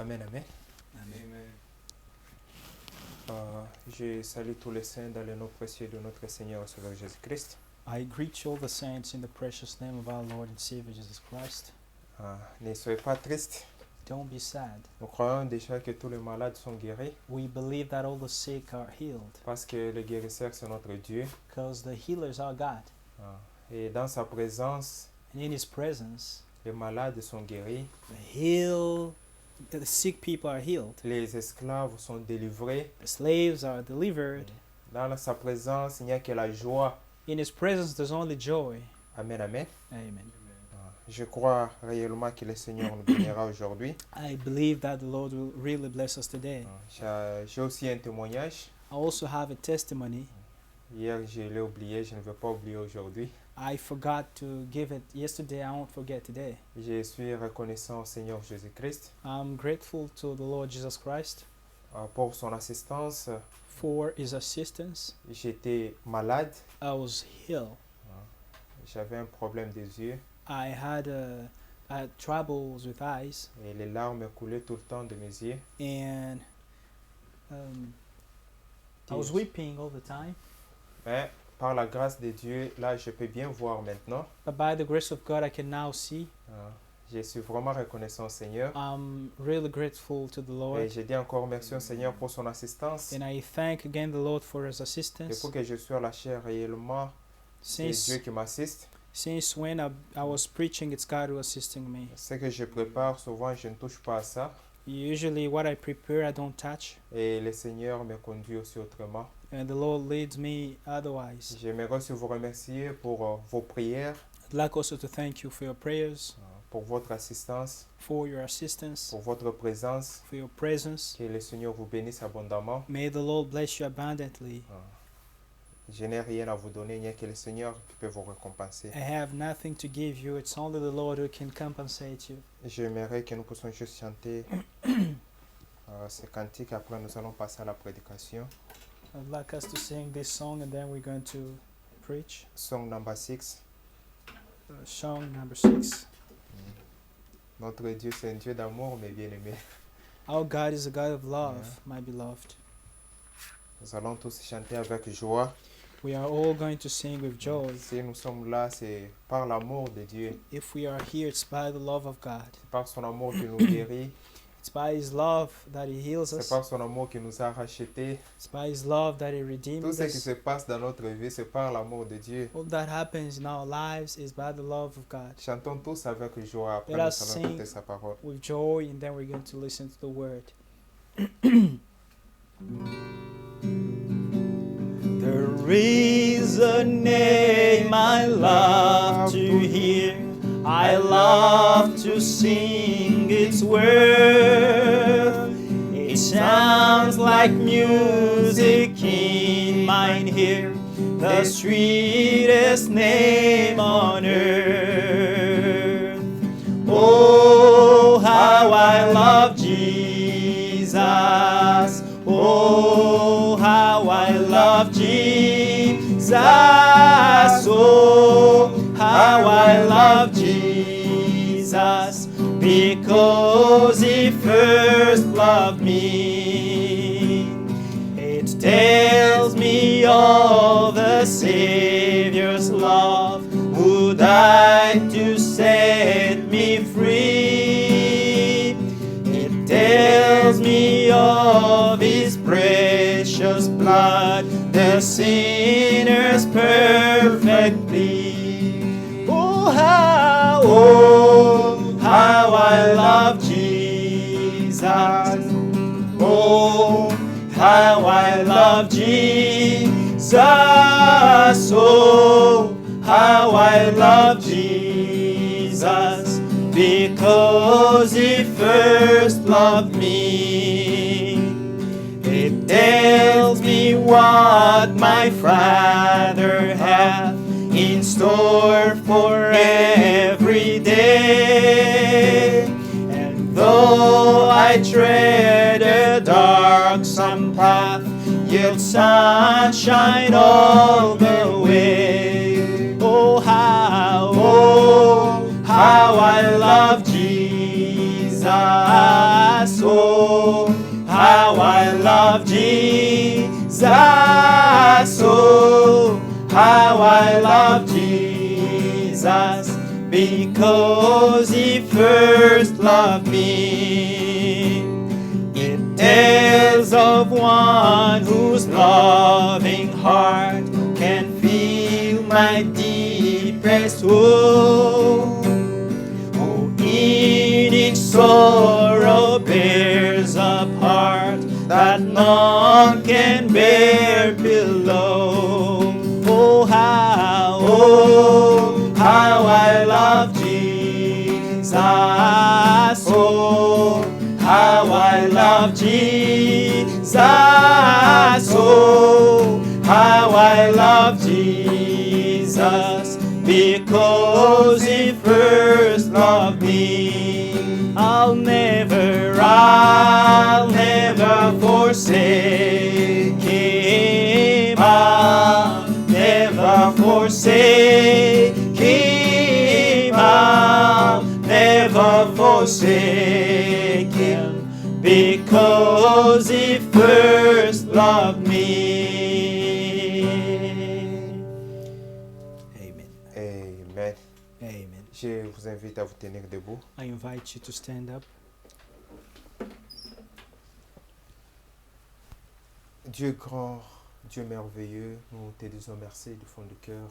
Amen, amen. Amen. Je salue tous les saints dans le nom précieux de notre Seigneur et Sauveur Jésus-Christ. I greet you all the saints in the precious name of our Lord and Savior Jesus Christ. Ne soyez pas tristes. Don't be sad. Nous croyons déjà que tous les malades sont guéris We believe that all the sick are healed parce que le guérisseur, c'est notre Dieu. because the healers are God. Et dans sa présence, And in His presence, les malades sont guéris, the sick people are healed. les esclaves sont délivrés. The slaves are delivered. Dans sa présence, il n'y a que la joie. In His presence, there's only joy. Amen, amen. Amen. Je crois réellement que le Seigneur nous bénira aujourd'hui. I believe that the Lord will really bless us today. J'ai aussi un témoignage. I also have a testimony. Hier, je l'ai oublié, je ne vais pas oublier aujourd'hui. I forgot to give it yesterday. I won't forget today. Je suis reconnaissant au Seigneur Jésus-Christ I'm grateful to the Lord Jesus Christ pour son assistance. for His assistance. J'étais malade, I was healed. j'avais un problème des yeux I had troubles with eyes, et les larmes coulaient tout le temps de mes yeux. and I was weeping all the time. Mais par la grâce de Dieu, là, je peux bien voir maintenant. But by the grace of God, I can now see. Je suis vraiment reconnaissant au Seigneur. I'm really grateful to the Et Lord, je dis encore merci au Seigneur pour son assistance. and I thank again the Lord for His Et assistance. pour que je sois à la chair réellement, c'est Dieu qui m'assiste. Since when I was preaching, it's God who assisting me. Ce que je prépare, souvent, je ne touche pas à ça. Usually, what I prepare, I don't touch, Et le Seigneur me conduit aussi autrement. and the Lord leads me otherwise. J'aimerais aussi vous remercier pour vos prières, I'd like also to thank you for your prayers, pour votre assistance, for your assistance, pour votre présence. for your presence. Que le Seigneur vous bénisse abondamment. May the Lord bless you abundantly. Je n'ai rien à vous donner, il n'y a que le Seigneur qui peut vous récompenser. I have nothing to give you. It's only the Lord who can compensate you. J'aimerais que nous puissions juste chanter ce cantique. Après, nous allons passer à la prédication. I'd like us to sing this song, and then we're going to preach. Song number 6. Song number 6. Notre Dieu, c'est un Dieu d'amour, mais bien aimé. Our God is a God of love, my beloved. Nous allons tous chanter avec joie. We are all going to sing with joy. Si nous sommes là, c'est par l'amour de Dieu. If we are here, it's by the love of God. C'est par son amour qui nous guérit. It's by His love that He heals C'est us. par son amour qui nous a rachetés. It's by His love that He Tout redeems ce qui us. se passe dans notre vie, c'est par l'amour de Dieu. All that happens in our lives is by the love of God. Chantons tous avec joie. Après, Let nous us allons sing. écouter sa parole. With joy, and then we're going to listen to the word. There is a name I love to hear. I love to sing its worth. It sounds like music in mine ear, the sweetest name on earth. Oh, how I love Jesus. Oh, how I love Jesus. Oh, how I love Jesus, because He first loved me. It tells me of the Savior's love, who died to set me free. It tells me of His precious blood, the sinner's perfect plea. Oh, how I love Jesus. Oh, how I love Jesus. Oh, how I love Jesus, because He first loved me. It tells me what my Father hath in store for every day. And though I tread a darksome path, yet sunshine all the way. Oh, how I love Jesus. Oh, soul, how I love Jesus, because He first loved me. It tells of one whose loving heart can feel my deepest woe. Who in each sorrow bears a part that none can bear below. Oh how I love Jesus. Oh, how I love Jesus. Oh, how I love Jesus, because He first loved me. I'll never forsake Him. I'll never forsake Him. I'll never forsake Him, because He first loved me. Amen. Amen. Amen. Je vous invite à vous tenir debout. I invite you to stand up. Dieu grand, Dieu merveilleux, nous te disons merci du fond du cœur.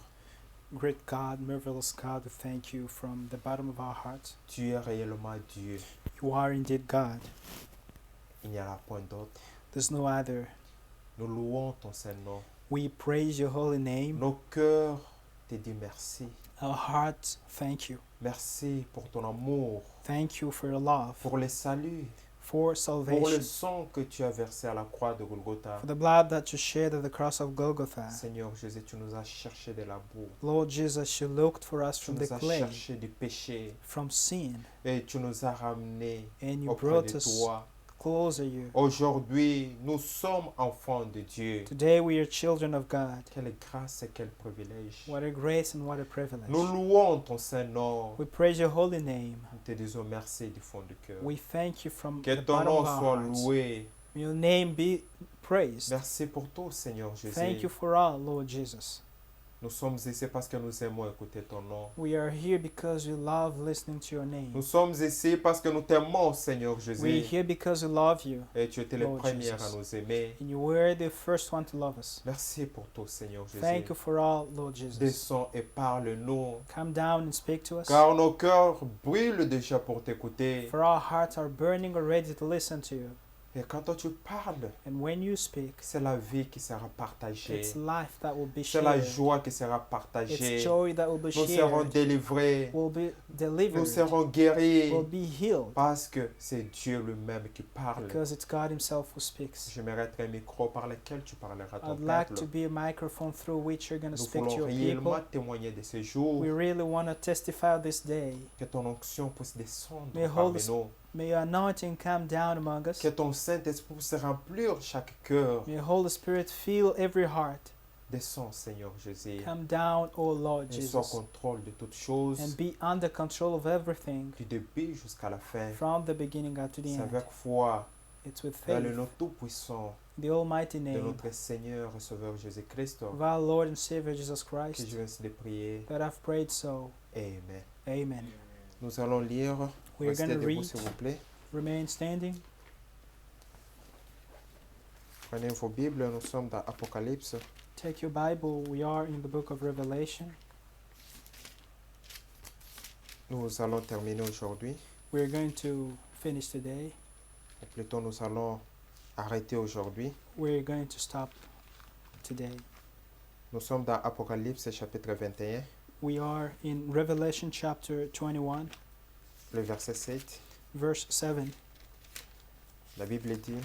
Great God, marvelous God, we thank you from the bottom of our hearts. Tu es réellement Dieu. You are indeed God. Il n'y en a point d'autre. There's no other. Nous louons ton Saint-Nom. We praise your holy name. Nos cœurs te disent merci. Our hearts thank you. Merci pour ton amour, Thank you for your love, pour le salut, for pour le salvation, sang que tu as versé à la croix de Golgotha. for the blood that you shed at the cross of Golgotha. Seigneur Jésus, tu nous as cherché de la boue. Lord Jesus, you looked for us Tu from the nous as clay, cherché du péché from sin, et tu nous as ramenés and you auprès brought de us toi. closer to you. Aujourd'hui, nous sommes enfants de Dieu. Today we are children of God. Quelle grâce et quel privilège. What a grace and what a privilege. Nous louons ton Saint-Nom. We praise your holy name. Nous te disons merci du fond du cœur. We thank you from Que the ton bottom nom of our soit hearts. loué. May your name be praised. Merci pour tout, Seigneur Jésus. Thank you for all, Lord Jesus. Nous sommes ici parce que nous aimons écouter ton nom. We are here because we love listening to your name. Nous sommes ici parce que nous t'aimons, Seigneur We're Jésus. here because we love you, Et tu étais le Lord premier à Jesus. nous aimer. and you were the first one to love us. Merci pour tout, Seigneur Jésus. Thank you for all, Lord Jesus. Descends et parle-nous. Come down and speak to us. Car nos cœurs brûlent déjà pour t'écouter. For our hearts are burning already to listen to you. Et quand toi tu parles, And when you speak, c'est la vie qui sera partagée. it's life that will be C'est la shared. joie qui sera partagée. It's joy that will be Nous serons shared, délivrés. will be Nous delivered, serons guéris. will be healed. Parce que c'est Dieu lui-même qui parle. Because it's God Himself who speaks. J'aimerais être un micro par lequel tu parleras à ton I'd like peuple. to be a microphone through which you're going to Nous speak to voulons your people. réellement témoigner de ce jour. We really want to testify this day. Que ton onction puisse descendre May parmi Holy nous. May your anointing come down among us. Que ton Saint-Esprit puisse remplir chaque cœur. May Holy Spirit fill every heart. Descends, Seigneur Jésus. Come down, O Lord Et sois au Jesus, contrôle de toutes choses. and be under control of everything Du début jusqu'à la fin. from the beginning up to the C'est end. avec foi It's with dans le faith, nom tout-puissant the almighty de name notre Seigneur et Sauveur Jésus-Christ of our Lord and Savior Jesus que Christ je viens de prier. that I've prayed so. Amen. Amen. Nous allons lire. We're Restez going to debout, read. s'il vous plaît. Remain standing. Prenez vos Bibles, nous sommes dans Apocalypse. Take your Bible. We are in the book of Revelation. Nous allons terminer aujourd'hui. We're going to finish today. Ou plutôt, nous allons arrêter aujourd'hui. We're going to stop today. Nous sommes dans Apocalypse chapitre 21, We are in Revelation chapter 21, le verset 7. verse 7. La Bible dit: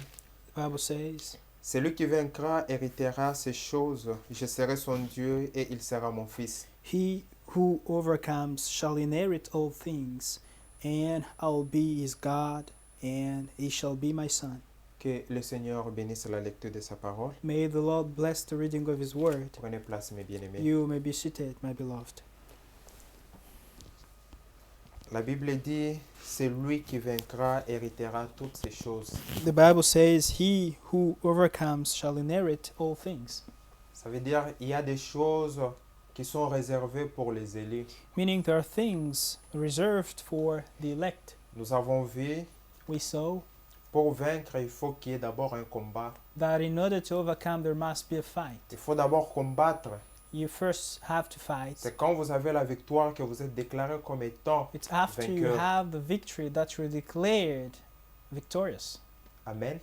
The Bible says, Celui qui vaincra héritera ces choses. Je serai son Dieu et il sera mon fils. He who overcomes shall inherit all things, and I'll be his God, and he shall be my son. Que le Seigneur bénisse la lecture de sa parole. May the Lord bless the reading of his word. Prenez place, mes bien-aimés. You may be seated, my beloved. La Bible dit: Celui qui vaincra héritera toutes ces choses. The Bible says, he who overcomes shall inherit all things. Ça veut dire il y a des choses qui sont réservées pour les élus. meaning there are things reserved for the elect. Nous avons vu, We saw pour vaincre, il faut qu'il y ait d'abord un combat. that in order to overcome, there must be a fight. Il faut d'abord combattre. You first have to fight. C'est quand vous avez la victoire que vous êtes déclaré comme étant It's after you vainqueur. have the victory that you're declared victorious. Amen.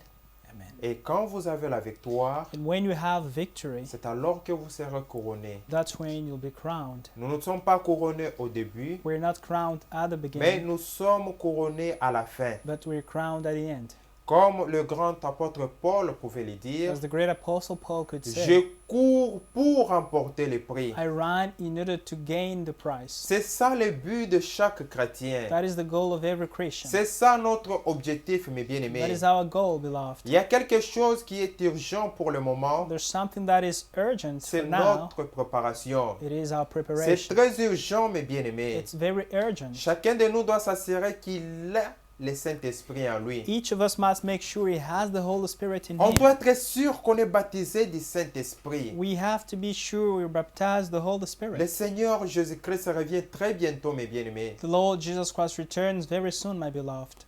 Amen. Et quand vous avez la victoire, And when you have victory, c'est alors que vous serez couronné. that's when you'll be crowned. Nous ne sommes pas couronnés au début, We're not crowned at the mais beginning, nous sommes couronnés à la fin. but we're crowned at the end. Comme le grand apôtre Paul pouvait le dire, As the great apostle Paul could say, je cours pour remporter le prix. I run in order to gain the prize. C'est ça le but de chaque chrétien. That is the goal of every Christian. C'est ça notre objectif, mes That bien-aimés. is our goal, beloved. Il y a quelque chose qui est urgent pour le moment, There's something that is urgent c'est for now. notre préparation. It is our C'est preparation. très urgent, mes bien-aimés. It's very urgent. Chacun de nous doit s'assurer qu'il a le Saint-Esprit en lui. Each of us must make sure he has the Holy Spirit in On him. doit être sûr qu'on est baptisé du Saint-Esprit. We have to be sure we're baptized the Holy Le Spirit. Seigneur Jésus-Christ revient très bientôt, mes bien-aimés. The Lord Jesus Christ returns very soon, my beloved.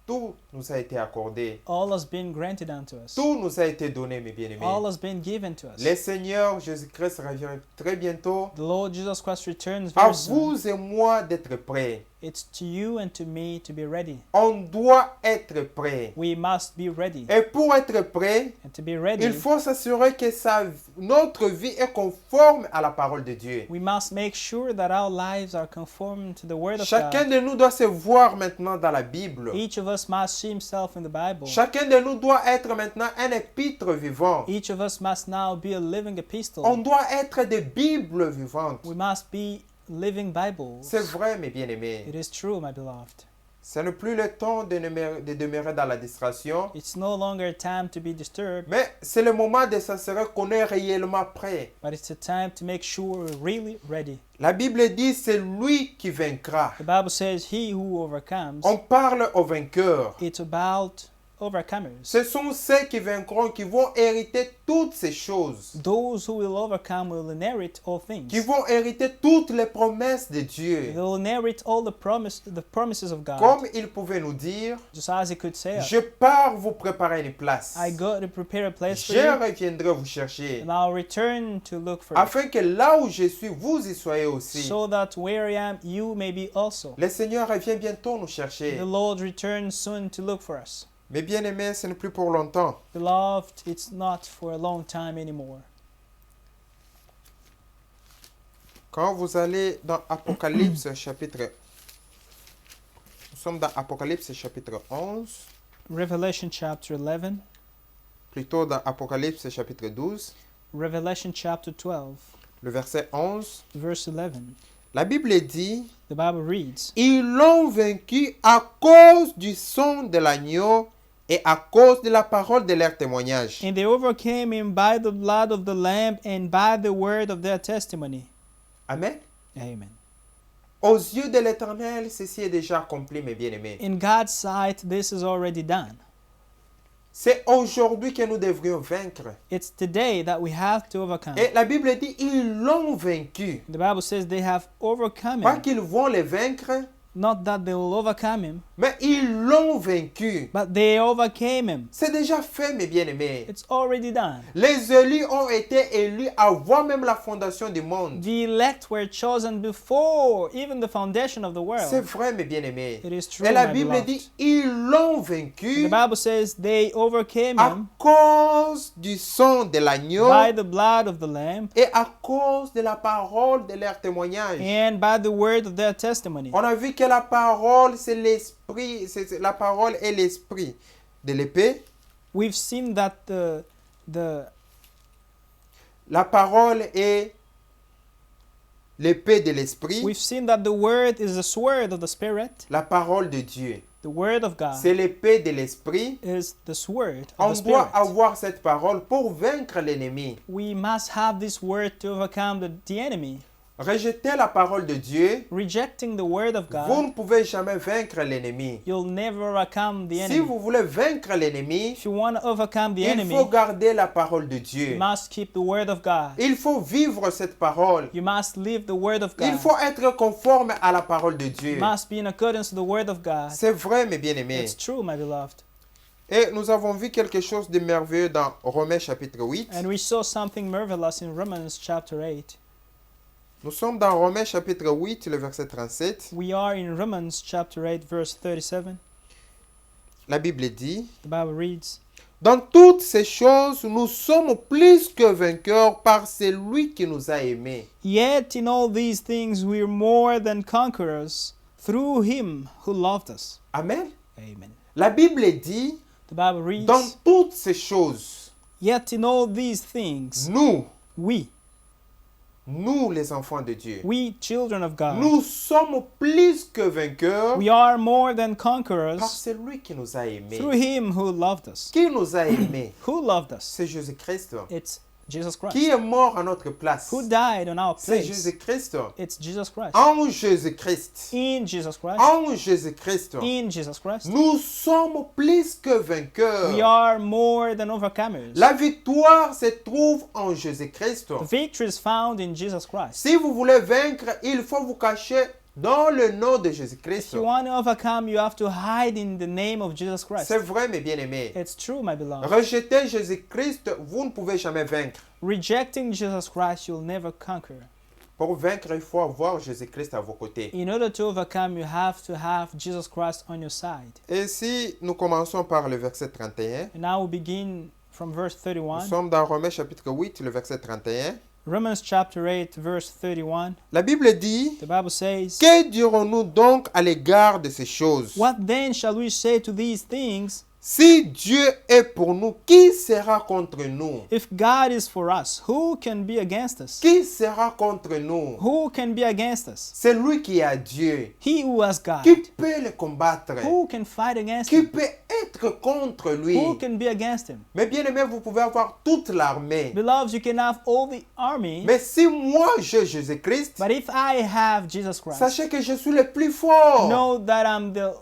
Tout nous a été accordé. All has been granted unto us. Tout nous a été donné, mes bien-aimés. All has been given to us. Le Seigneur Jésus-Christ revient très bientôt. The Lord Jesus Christ returns À very soon. vous et moi d'être prêts. It's to you and to me to be ready. On doit être prêts. We must be ready. Et pour être prêt, And to be ready, il faut s'assurer que notre vie est conforme à la parole de Dieu. we must make sure that our lives are conformed to the Word of Chacun God. de nous doit se voir maintenant dans la Bible. Each of us must see himself in the Bible. Chacun de nous doit être maintenant un épître vivant. Each of us must now be a living epistle. On doit être des Bibles vivantes. We must be living Bibles. C'est vrai, mes bien-aimés. It is true, my beloved. Ce n'est plus le temps de demeurer dans la distraction, It's no longer a time to be disturbed, mais c'est le moment de s'assurer qu'on est réellement prêt. but it's a time to make sure we're really ready. La Bible dit c'est lui qui vaincra. The Bible says, he who overcomes, On parle aux vainqueurs. it's about overcomers. Ce sont ceux qui vaincront qui vont hériter toutes ces choses, Those who will overcome will inherit all qui things. vont hériter toutes les promesses de They Dieu. will inherit all the promises of God. Comme il pouvait nous dire, Just as he could say, je pars vous préparer une place. I go to prepare a place for Je you, reviendrai vous chercher, and I'll return to look for you, afin que là où je suis, vous y soyez aussi. so that where I am, you may be also. Le Seigneur revient bientôt nous chercher. The Lord returns soon to look for us. Mais bien aimés, ce n'est plus pour longtemps. Beloved, it's not for a long time anymore. Quand vous allez dans Apocalypse chapitre... Nous sommes dans Apocalypse chapitre 11, Revelation chapter 11, plutôt dans Apocalypse chapitre 12, Revelation chapter 12, le verset 11. verse 11. La Bible dit, The Bible reads, ils l'ont vaincu à cause du sang de l'agneau et à cause de la parole de leur témoignage. and they overcame him by the blood of the Lamb and by the word of their testimony. Amen. Amen. Aux yeux de l'Éternel, ceci est déjà accompli, mes bien-aimés. In God's sight, this is already done. C'est aujourd'hui que nous devrions vaincre. It's today that we have to overcome. Et la Bible dit, ils l'ont vaincu. The Bible says they have overcome Pas him. qu'ils vont le vaincre, Not that they will overcome him, mais ils l'ont vaincu. but they overcame him. C'est déjà fait, mes bien-aimés. It's already done. Les élus ont été élus avant même la fondation du monde. The elect were chosen before even the foundation of the C'est world. vrai, mes bien-aimés. It is true, Et la my Bible beloved. dit, ils l'ont vaincu The Bible says they overcame à him cause du sang de l'agneau by the blood of the Lamb et à cause de la parole de leur témoignage. and by the word of their testimony. On a vu que la parole, c'est l'esprit, la parole est l'esprit de l'épée. We've seen that La parole est l'épée de l'esprit, we've seen that the word is the sword of the Spirit. la parole de Dieu. The word of God C'est l'épée de l'esprit. is the sword On of the doit Spirit. avoir cette parole pour vaincre l'ennemi. We must have this word to overcome the enemy. Rejeter la parole de Dieu, rejecting the word of vous God, ne pouvez jamais vaincre l'ennemi. you'll never overcome the Si enemy. vous voulez vaincre l'ennemi, If you want to overcome the il enemy, faut garder la parole de you Dieu. must keep the word of God. Il faut vivre cette parole. You must live the word of Il God. faut être conforme à la parole de You Dieu. must be in accordance to the word of God. C'est vrai, mes bien-aimés. It's true, my beloved. Et nous avons vu quelque chose de merveilleux dans Romains chapitre 8. And we saw something marvelous in Romans chapter 8. Nous sommes dans Romains chapitre 8, le verset 37. We are in Romans chapter 8, verse 37. La Bible dit, The Bible reads, dans toutes ces choses, nous sommes plus que vainqueurs par celui qui nous a aimés. Yet in all these things we are more than conquerors through him who loved us. Amen. Amen. La Bible dit, The Bible reads, dans toutes ces choses, yet in all these things nous les enfants de Dieu, we children of God, nous sommes plus que vainqueurs we are more than par conquerors celui qui nous a aimés. through him who loved us. Qui nous a aimés? Who loved us? C'est Jésus-Christ. It's Jesus Christ. Qui est mort à notre place? Who died on our C'est place? Jésus-Christ. It's Jesus Christ. En Jésus-Christ. In Jesus Christ. En Jésus-Christ. In Jesus Christ. Nous sommes plus que vainqueurs. We are more than overcomers. La victoire se trouve en Jésus-Christ. The victory is found in Jesus Christ. Si vous voulez vaincre, il faut vous cacher dans le nom de If Jésus-Christ. you want to overcome, you have to hide in the name of Jesus Christ. C'est vrai, mes bien-aimés. It's true, my beloved. Rejeter Jésus-Christ, vous ne pouvez jamais vaincre. Rejecting Jesus Christ, you'll never conquer. Pour vaincre, il faut avoir Jésus-Christ à vos côtés. In order to overcome, you have to have Jesus Christ on your side. Et si nous commençons par le verset 31, And now we begin from verse nous 31. sommes dans Romains chapitre 8, le verset 31. Romans chapter 8, verse 31. La Bible dit, The Bible says, que dirons-nous donc à l'égard de ces choses? what then shall we say to these things? Si Dieu est pour nous, qui sera contre nous? If God is for us, who can be against us? Qui sera contre nous? Who can be against us? C'est lui qui a Dieu. He who has God. Qui peut le combattre? Who can fight against Qui him? peut être contre lui? Who can be against him? Mais bien aimé, vous pouvez avoir toute l'armée. Beloved, you can have all the army, Mais si moi j'ai Jésus-Christ, but if I have Jesus Christ, sachez que je suis le plus fort. know that I'm the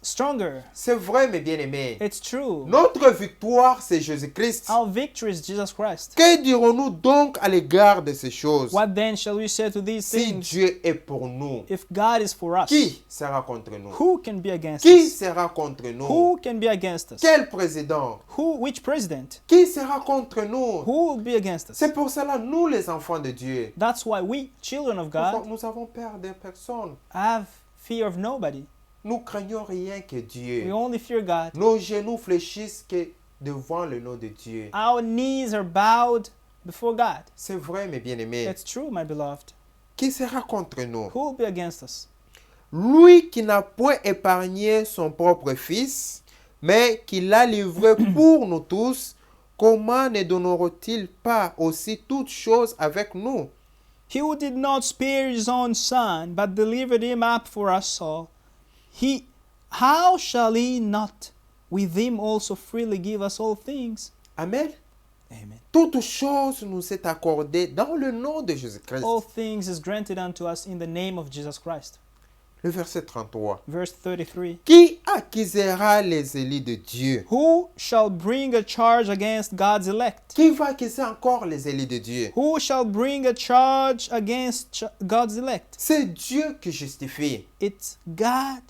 stronger. C'est vrai, mes bien-aimés. It's true. Notre victoire, c'est Jésus-Christ. Our victory is Jesus Christ. Que dirons-nous donc à l'égard de ces choses? What then shall we say to these Si things? Dieu est pour nous, If God is for us, qui sera contre nous? who can be against Qui us? sera contre nous? Who can be against us? Quel président? Which president? Qui sera contre nous? Who will be against us? C'est pour cela, nous les enfants de Dieu, That's why we, children of God, nous avons peur de personne. have fear of nobody. Nous craignons rien que We Dieu. only fear God. Nos genoux fléchissent que devant le nom de Dieu. Our knees are bowed before God. C'est vrai, mes bien-aimés. It's true, my beloved. Qui sera contre nous? Who will be against us? Lui qui n'a point épargné son propre fils, mais qui l'a livré pour nous tous, comment ne donnera-t-il pas aussi toutes choses avec nous? He who did not spare his own son, but delivered him up for us all, how shall he not with him also freely give us all things? Amen. Amen. Toutes choses nous est accordées dans le nom de Jésus-Christ. All things is granted unto us in the name of Jesus Christ. Le verset 33. Verse 33. Qui accusera les élus de Dieu? Who shall bring a charge against God's elect? Qui va accuser encore les élus de Dieu? Who shall bring a charge against God's elect? C'est Dieu qui justifie. It's God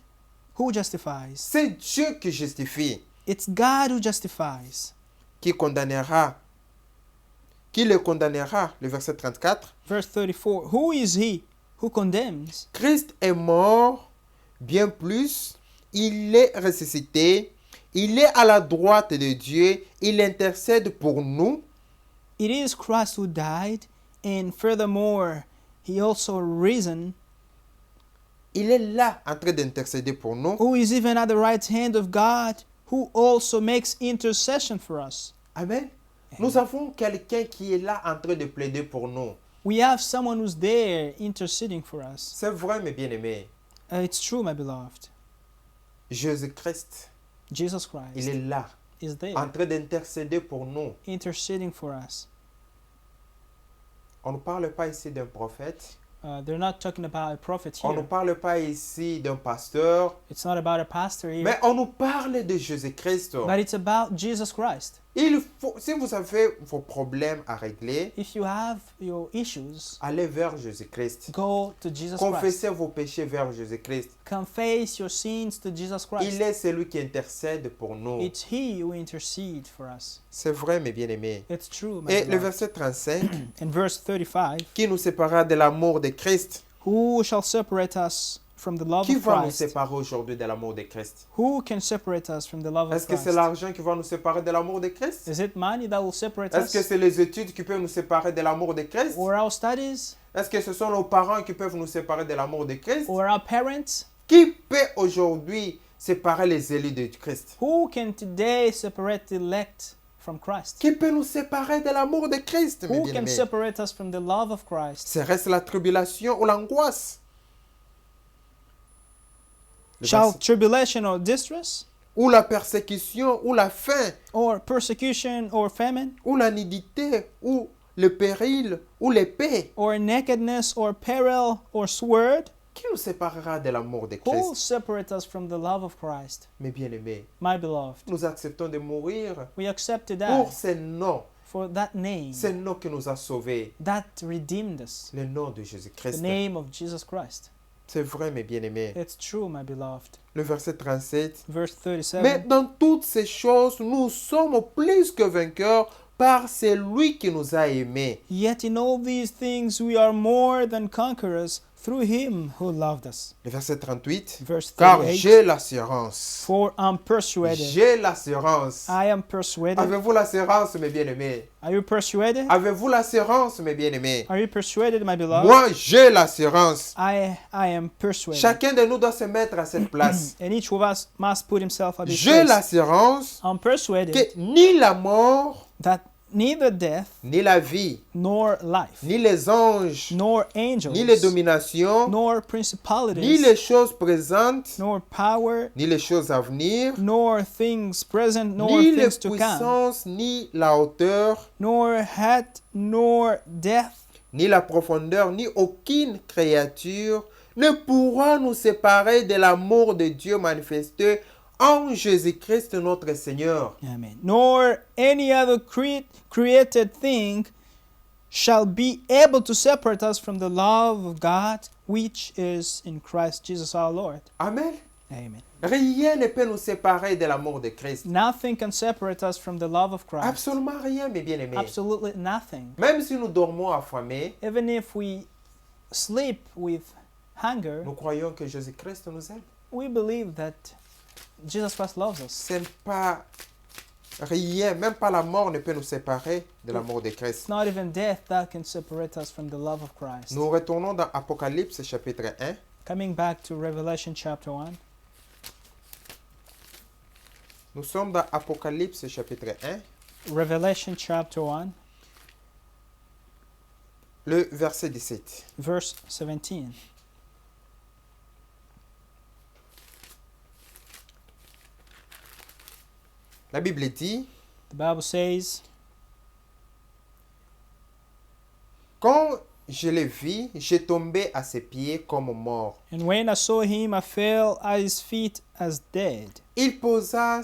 who justifies. C'est Dieu qui justifie. It's God who justifies. Qui condamnera? Qui le condamnera? Le verset 34. Verse 34. Who is he who condemns? Christ est mort, bien plus, il est ressuscité, il est à la droite de Dieu, il intercède pour nous. It is Christ who died, and furthermore, he also risen, Il est là en train d'intercéder pour nous. who is even at the right hand of God, who also makes intercession for us. Amen. Nous avons quelqu'un qui est là en train de plaider pour nous. We have someone who's there interceding for us. C'est vrai, mes bien-aimés. It's true, my beloved. Jésus-Christ, Jesus il Christ est là is there en train d'intercéder pour nous. interceding for us. On ne parle pas ici d'un prophète. They're not talking about a prophet On ne here. parle pas ici d'un pasteur. It's not about a pastor here. Mais on nous parle de Jésus-Christ. But it's about Jesus Christ. Il faut, si vous avez vos problèmes à régler, If you have your issues, allez vers Jésus-Christ. go to Jesus Christ. Confessez vos péchés vers Jésus-Christ. Confess your sins to Jesus Il Christ. est celui qui intercède pour nous. It's He who intercedes for us. C'est vrai, mes bien-aimés. It's true, my Et le beloved. verset 35, In verse 35, qui nous séparera de l'amour de Christ? who shall separate us from the love Qui of va nous Christ? séparer aujourd'hui de l'amour de Christ? Who can separate us from the love Est-ce of que c'est Christ? l'argent qui va nous séparer de l'amour de Christ? Is it money that will separate Est-ce que us? c'est les études qui peuvent nous séparer de l'amour de Christ? Or our studies? Est-ce que ce sont nos parents qui peuvent nous séparer de l'amour de Christ? Or our parents? Qui peut aujourd'hui séparer les élus de Christ? Who can today separate the elect from Christ? Qui peut nous séparer de l'amour de Christ, mes Who can bien-aimés? separate us from the love of Christ? Serait-ce la tribulation ou l'angoisse? Le Shall verset- tribulation or distress, Ou la persécution, ou la faim, or persecution, or famine, ou la nudité, ou le péril, ou l'épée. or nakedness, or peril, or sword? Qui nous séparera de l'amour de Who will Christ? separate us from the love of Christ? Mes bien-aimés, My beloved, nous acceptons de mourir we accept to die pour ce nom, for that name ce nom qui nous a sauvés, that redeemed us, le nom de the Jésus-Christ. name of Jesus Christ. C'est vrai, mes bien-aimés. It's true, my beloved. Le verset 37. Verse Mais 37. dans toutes ces choses, nous sommes plus que vainqueurs par celui qui nous a aimés. Yet in all these things we are more than conquerors through him who loved us. Le verset 38. Verse Car 38. j'ai l'assurance. For I'm persuaded. J'ai l'assurance. I am persuaded. Avez-vous l'assurance, mes bien-aimés? Are you persuaded? Avez-vous l'assurance, mes bien-aimés? Are you persuaded, my beloved? Moi, j'ai l'assurance. I am persuaded. Chacun de nous doit se mettre à cette place. And each of us must put himself at his J'ai place. l'assurance I'm persuaded que ni la mort, that neither death, ni la vie, nor life, ni les anges, nor angels, ni les dominations, nor ni principalities, les choses présentes, nor power, ni les choses à venir, nor things present, nor ni les things to come, puissances, ni la hauteur, nor height, nor depth, ni la profondeur, ni aucune créature ne pourra nous séparer de l'amour de Dieu manifesté en Jésus-Christ notre Seigneur. Amen. Nor any other created thing shall be able to separate us from the love of God which is in Christ Jesus our Lord. Amen. Amen. Rien ne peut nous séparer de l'amour de Christ. Nothing can separate us from the love of Christ. Absolument rien, mes bien-aimés. Absolutely nothing. Même si nous dormons affamés, Even if we sleep with hunger, nous croyons que Jésus-Christ nous aime. we believe that Jesus Christ loves us. Ce n'est pas rien, même pas la mort ne peut nous séparer de l'amour de Christ. It's not even death that can separate us from the love of Christ. Nous retournons dans Apocalypse chapitre 1. Coming back to Revelation chapter 1. Nous sommes dans Apocalypse chapitre 1, Revelation chapter 1, le verset 17. verse 17. La Bible dit, The Bible says, quand je le vis, j'ai tombé à ses pieds comme mort. and when I saw him, I fell at his feet as dead. Il posa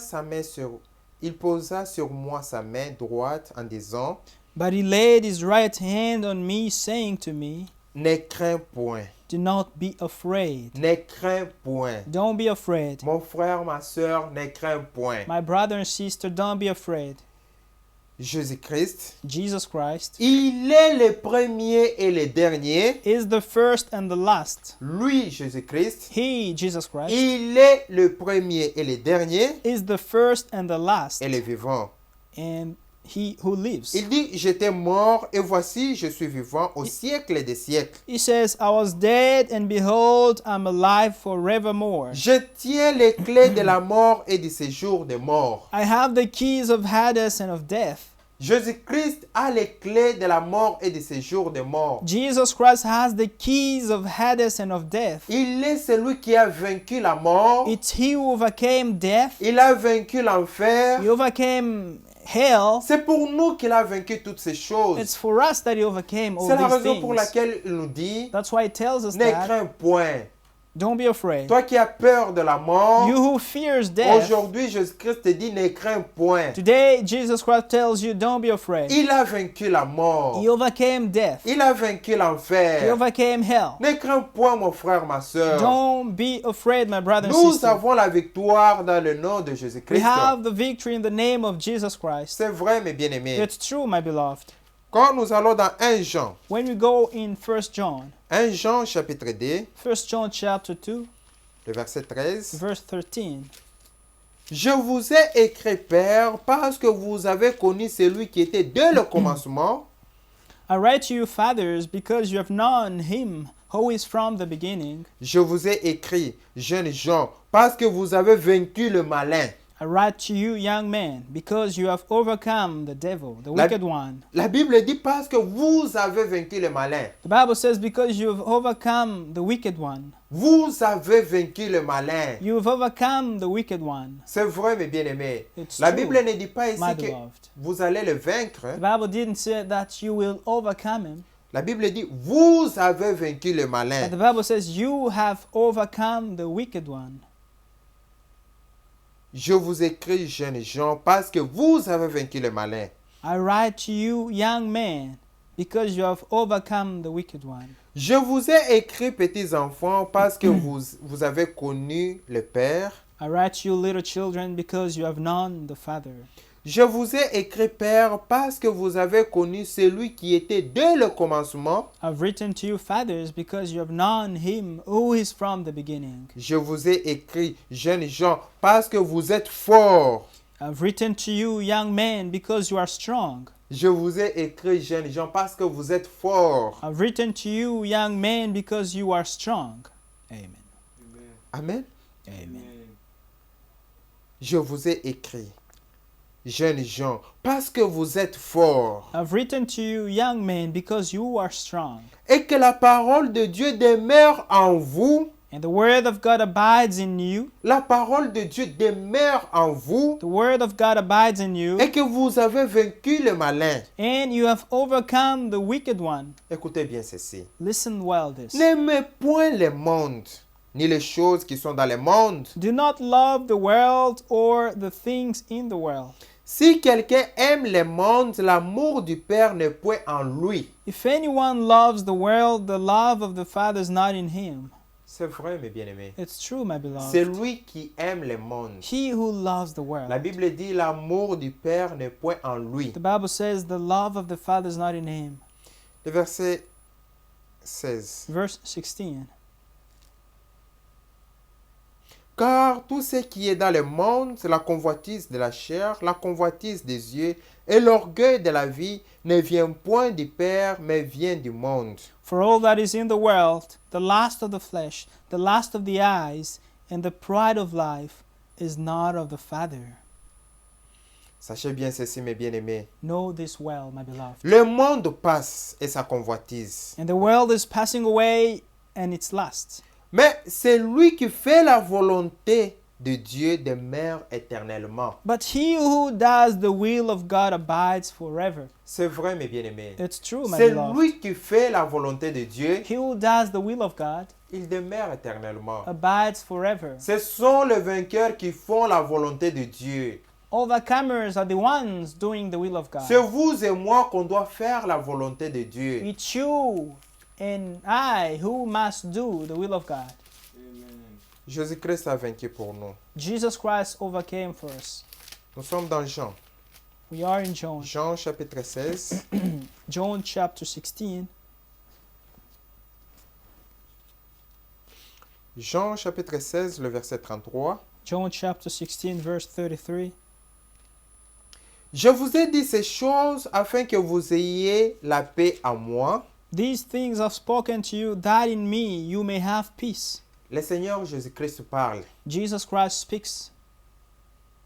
sur moi sa main droite en disant, But he laid his right hand on me, saying to me, ne crains point, Do not be afraid. ne crains point. Don't be afraid. Mon frère, ma soeur, ne crains point. My brother and sister, don't be afraid. Jésus-Christ, Jesus Christ il est le premier et le dernier. is the first and the last. Lui, Jésus-Christ, He, Jesus Christ, il est le premier et le dernier is the first and the last, et le vivant. and he who lives. Il dit, j'étais mort et voici, je suis vivant au siècle des siècles. He says, I was dead, and behold, I'm alive forevermore. Je tiens les clés de la mort et du séjour des morts. I have the keys of Hades and of death. Jésus-Christ a les clés de la mort et du séjour des morts. Jesus Christ has the keys of Hades and of death. Il est celui qui a vaincu la mort. It's he who overcame death. Il a vaincu l'enfer. He overcame hell, c'est pour nous qu'il a vaincu toutes ces choses. it's for us that he overcame all C'est la these raison pour things. laquelle il nous dit, That's why it tells us ne that. crains point. Don't be afraid. Toi qui as peur de la mort, You who fears death, aujourd'hui Jésus-Christ te dit, ne crains point. today Jesus Christ tells you, don't be afraid. Il a vaincu la mort. He overcame death. Il a vaincu He l'enfer. overcame hell. Ne crains point, mon frère, ma soeur. Don't be afraid, my brother and Nous sister. avons la victoire dans le nom de We Jésus-Christ. have the victory in the name of Jesus Christ. C'est vrai, mes bien-aimés. It's true, my beloved. Quand nous allons dans 1 Jean, When we go in 1 John, 1 Jean chapitre 2, 1 John chapter 2, le verset 13. verse 13. Je vous ai écrit, Père, parce que vous avez connu celui qui était dès le commencement. I write to you, fathers, because you have known him who is from the beginning. Je vous ai écrit, jeunes gens, parce que vous avez vaincu le malin. I write to you, young men, because you have overcome the devil, the La- wicked one. La Bible dit parce que vous avez vaincu le malin. The Bible says, because you have overcome the wicked one. Vous avez vaincu le malin. You have overcome the wicked one. C'est vrai, mes bien-aimés. It's La true, Bible ne dit pas ici my que beloved. vous allez le vaincre. The Bible didn't say that you will overcome him. La Bible dit vous avez vaincu le But malin. the Bible says you have overcome the wicked one. Je vous écris, jeunes gens, parce que vous avez vaincu le malin. I write to you, young men, because you have overcome the wicked one. Je vous ai écrit, petits enfants, parce que vous avez connu le Père. I write to you, little children, because you have known the Father. Je vous ai écrit, Père, parce que vous avez connu celui qui était dès le commencement. I've written to you, fathers, because you have known him who is from the beginning. Je vous ai écrit, jeunes gens, parce que vous êtes forts. I've written to you, young men, because you are strong. Je vous ai écrit, jeunes gens, parce que vous êtes forts. I've written to you, young men, because you are strong. Amen. Amen. Amen. Je vous ai écrit, jeunes gens, parce que vous êtes forts. I've written to you, young men, because you are strong. Et que la parole de Dieu demeure en vous. And the word of God abides in you. La parole de Dieu demeure en vous. The word of God abides in you. Et que vous avez vaincu le malin. And you have overcome the wicked one. Écoutez bien ceci. Listen well this. N'aimez point le monde, ni les choses qui sont dans le monde. Do not love the world or the things in the world. Si quelqu'un aime le monde, l'amour du Père n'est point en lui. If anyone loves the world, the love of the Father is not in him. C'est vrai, mes bien-aimés. It's true, my beloved. C'est lui qui aime le monde. He who loves the world. La Bible dit l'amour du Père n'est point en lui. The Bible says the love of the Father is not in him. Le verset 16. Verse 16. Car tout ce qui est dans le monde, c'est la convoitise de la chair, la convoitise des yeux et l'orgueil de la vie ne vient point du Père, mais vient du monde. For all that is in the world, the lust of the flesh, the lust of the eyes, and the pride of life is not of the Father. Sachez bien ceci, mes bien-aimés. Know this well, my beloved. Le monde passe et sa convoitise. And the world is passing away and its lust. Mais c'est lui qui fait la volonté de Dieu demeure éternellement. But he who does the will of God abides forever. C'est vrai, mes bien-aimés. It's true, my C'est beloved. lui qui fait la volonté de Dieu. He who does the will of God Il demeure éternellement. abides forever. Ce sont les vainqueurs qui font la volonté de Dieu. Overcomers are the ones doing the will of God. C'est vous et moi qu'on doit faire la volonté de Dieu. It's you and I who must do the will of God. Jésus-Christ a vaincu pour nous. Jesus Christ overcame for us. Nous sommes dans Jean. We are in John. Jean chapitre 16. John chapter 16. Jean chapitre 16, le verset 33. John chapter 16 verse 33. Je vous ai dit ces choses afin que vous ayez la paix en moi. These things I've spoken to you, that in me you may have peace. Le Seigneur Jésus-Christ parle, Jesus Christ speaks,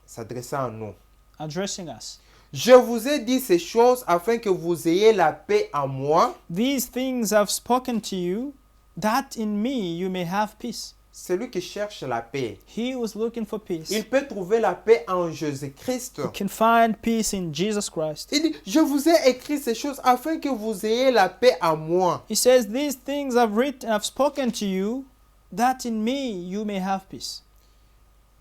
s'adressant à nous. addressing us. Je vous ai dit ces choses afin que vous ayez la paix en moi. These things I've spoken to you, that in me you may have peace. celui qui cherche la paix, he who is looking for peace, il peut trouver la paix en Jésus-Christ. can find peace in Jesus Christ. Il dit, je vous ai écrit ces choses afin que vous ayez la paix en moi. He says, these things I've spoken to you, that in me you may have peace.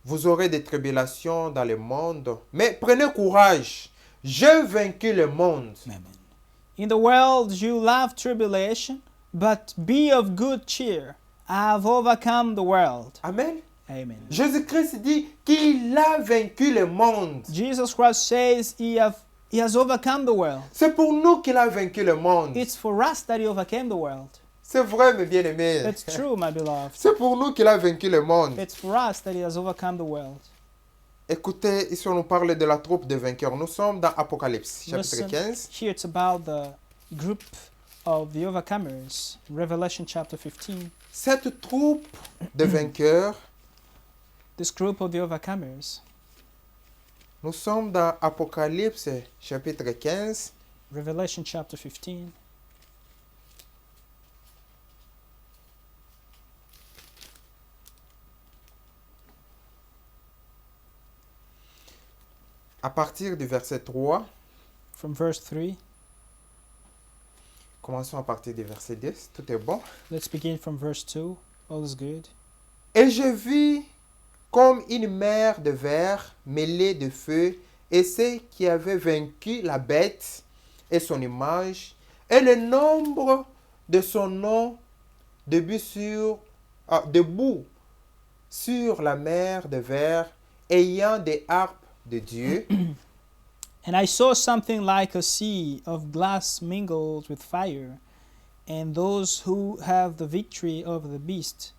Vous aurez des tribulations dans le monde, mais prenez courage. J'ai vaincu le monde. Amen. In the world you'll have tribulation, but be of good cheer. I have overcome the world. Amen. Amen. Jésus-Christ dit qu'il a vaincu le monde. Jesus Christ says he has overcome the world. C'est pour nous qu'il a vaincu le monde. It's for us that he overcame the world. C'est vrai, mes bien-aimés. It's true, my beloved. C'est pour nous qu'il a vaincu le monde. It's for us that he has overcome the world. Écoutez, ici on nous parle de la troupe de vainqueurs. Nous sommes dans Apocalypse, chapitre Listen, 15. here it's about the group of the overcomers. Revelation chapter 15. Cette troupe de vainqueurs, This group of the overcomers. nous sommes dans Apocalypse, chapitre 15. Revelation chapter 15. À partir du verset 3, From verse 3. commençons à partir du verset 10, tout est bon. Let's begin from verse 2. All is good. Et je vis comme une mer de verre mêlée de feu, et ceux qui avaient vaincu la bête et son image, et le nombre de son nom debout sur la mer de verre, ayant des harpes de Dieu. And I saw something like a sea of glass mingled with fire, and those who have the victory over the beast,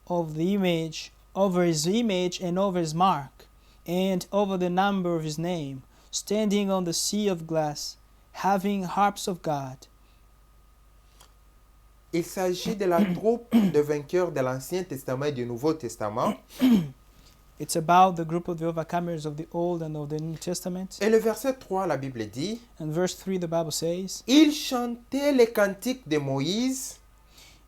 of the image, over his image and over his mark, and over the number of his name, standing on the sea of glass, having harps of God. Il s'agit de la troupe de vainqueurs de l'Ancien Testament et du Nouveau Testament. It's about the group of the overcomers of the Old and of the New Testament. Et le verset 3, la Bible dit, And verse 3, the Bible says, ils chantaient les cantiques de Moïse,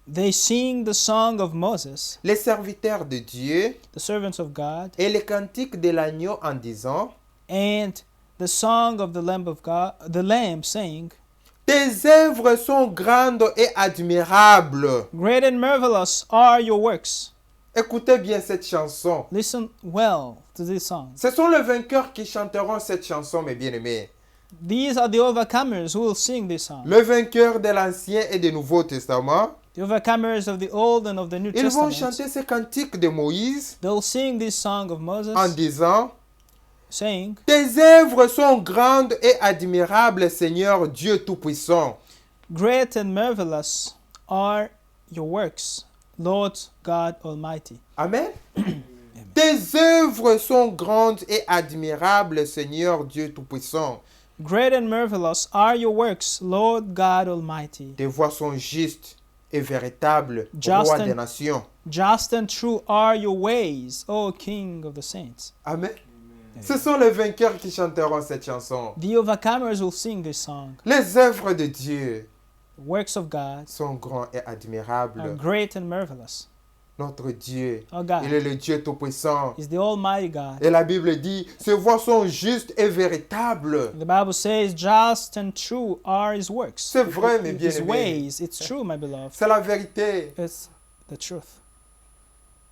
they sing the song of Moses, les serviteurs de Dieu, the servants of God, et les cantiques de l'agneau en disant, and the song of the Lamb of God, the Lamb saying, tes œuvres sont grandes et admirables. great and marvelous are your works. Écoutez bien cette chanson. Listen well to this song. Ce sont les vainqueurs qui chanteront cette chanson, mes bien-aimés. These are the overcomers who will sing this song. Les vainqueurs de l'Ancien et du Nouveau Testament. The overcomers of the Old and of the New Ils vont Testament. chanter ces cantiques de Moïse They'll sing this song of Moses, en disant, saying, tes œuvres sont grandes et admirables, Seigneur Dieu Tout-Puissant. great and marvelous are your works, Lord God Almighty. Amen. Tes œuvres sont grandes et admirables, Seigneur Dieu Tout-Puissant. Great and marvelous are your works, Lord God Almighty. Tes voies sont justes et véritables, Just Roi and- des nations. Just and true are your ways, O King of the saints. Amen. Ce sont les vainqueurs qui chanteront cette chanson. The overcomers will sing this song. Les œuvres de Dieu The works of God sont grands et are admirables. great and marvelous. Notre Dieu, Our il God est le Dieu Tout-Puissant. is the Almighty God. Et la Bible dit, ses voies sont justes et véritables. The Bible says, just and true are His works. C'est vrai, mes His bien-aimés. ways. It's true, my beloved. C'est la vérité. It's the truth.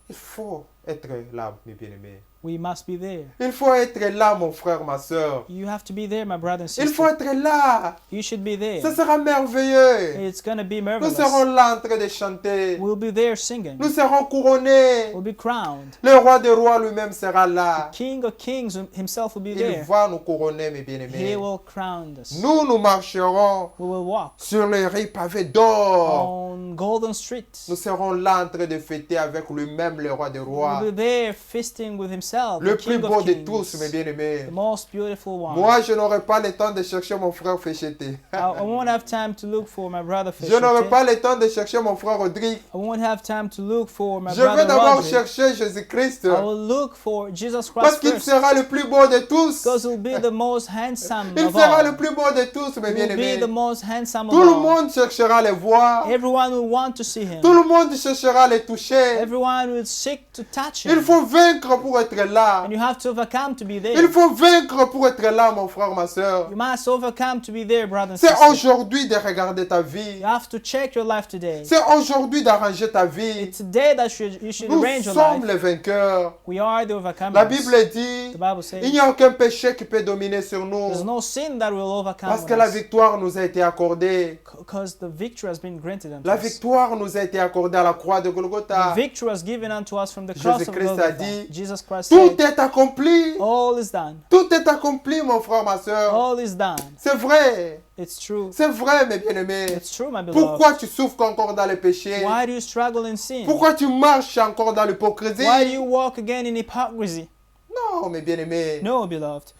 Il faut être là, mes bien-aimés. We must be there. Il faut être là, mon frère, ma soeur. You have to be there, my brother and Il faut sister. être là. You should be there. Ça sera merveilleux. It's going to be Nous marvelous. serons là en train de chanter. We'll be there singing. Nous serons couronnés. We'll be crowned. Le roi des rois lui-même sera là. King of kings himself will be Il there. va nous couronner, mes He bien-aimés. will crown us. Nous marcherons We will walk sur les rues pavées d'or. on golden streets. Nous serons là en train de fêter avec lui-même le roi des rois. rois. will be there feasting with himself, Le the plus King beau of de Kings, tous, mes bien-aimés. the most beautiful one. Moi, je n'aurai pas le temps de chercher mon frère Fécheté. I won't have time to look for my brother Je n'aurai Feshete. pas le temps de chercher mon frère Rodrigue. I won't have time to look for my Je vais brother d'abord Roderick. chercher Jésus-Christ. I will look for Jesus Parce Christ qu'il first, sera le plus beau de tous. because he'll be the most handsome Il of sera le all. plus beau de tous, mes He will be bien-aimés. the most handsome Tout of le all. monde cherchera à le voir. Everyone will want to see him. Tout le monde cherchera à le toucher. Everyone will seek to touch Il him. faut vaincre pour être là. And you have to overcome to be Il there. faut vaincre pour être là, mon frère, ma soeur. You must overcome to be there, brother and C'est sister. aujourd'hui de regarder ta vie. You have to check your life today. C'est aujourd'hui d'arranger ta vie. It's today that you should Nous arrange your sommes life. les vainqueurs. We are the overcomers. La Bible dit, The Bible il says n'y a aucun péché qui peut dominer sur there's nous. no sin that will overcome Parce que la us, victoire nous a été accordée. because the victory has been granted unto La us. victoire nous a été accordée à la croix de The Golgotha. victory was given unto us from the cross of Jésus-Christ a Golgotha. dit, Jesus Christ Tout said, est accompli. all is done. Tout est accompli, mon frère, ma soeur. All is done. C'est vrai. It's true. C'est vrai, mes bien-aimés. It's true, my beloved. Pourquoi tu souffres encore dans le péché? Why do you struggle in sin? Pourquoi tu marches encore dans l'hypocrisie? Why do you walk again in hypocrisy? Non, mes bien-aimés. No, beloved.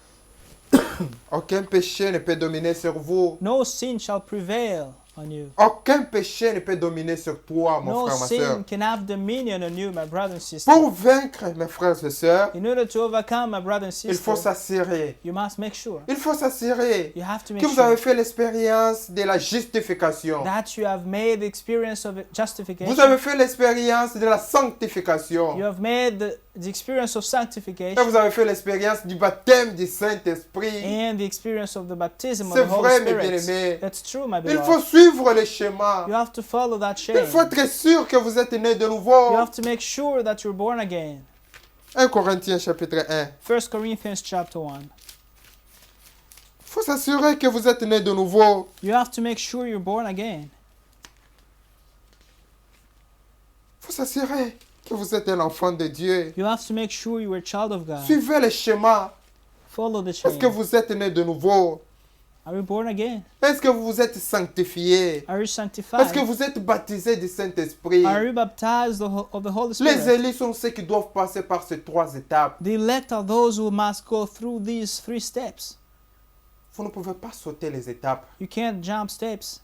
Aucun péché ne peut dominer sur vous. No sin shall prevail on you. Aucun péché ne peut dominer sur toi, mon No frère, ma soeur. sin can have dominion on you, my brother and sister. Pour vaincre, mes frères et sœurs, In order to overcome, my brother and il faut sister, s'assurer. you must make sure. Il faut s'assurer You have to make que vous avez sure fait l'expérience de la justification. that you have made the experience of Vous justification. avez fait l'expérience de la sanctification. You have made the experience of Et sanctification vous avez fait l'expérience du baptême du Saint-Esprit. and the experience of the baptism of C'est the Holy vrai, mes Spirit. bien-aimés. That's true, my Il faut beloved. suivre le schéma. You have to follow that Il chain. faut être sûr que vous êtes né de nouveau. You have to make sure that you're born again. 1 Corinthiens chapitre 1. 1 Corinthians chapter 1. Il faut s'assurer que vous êtes né de nouveau. You have to make sure you're born again. Il faut s'assurer que vous êtes un enfant de Dieu. You have to make sure you're a child of God. Suivez le schéma. Follow the Est-ce chain. que vous êtes né de nouveau? Are you born again? Est-ce que vous êtes sanctifié? Are you Est-ce que sanctified? vous êtes baptisé du Saint-Esprit? Are you baptized of the Holy Les Spirit? élus sont ceux qui doivent passer par ces 3 étapes. The elect are those who must go through these 3 steps. Vous ne pouvez pas sauter les étapes. You can't jump steps.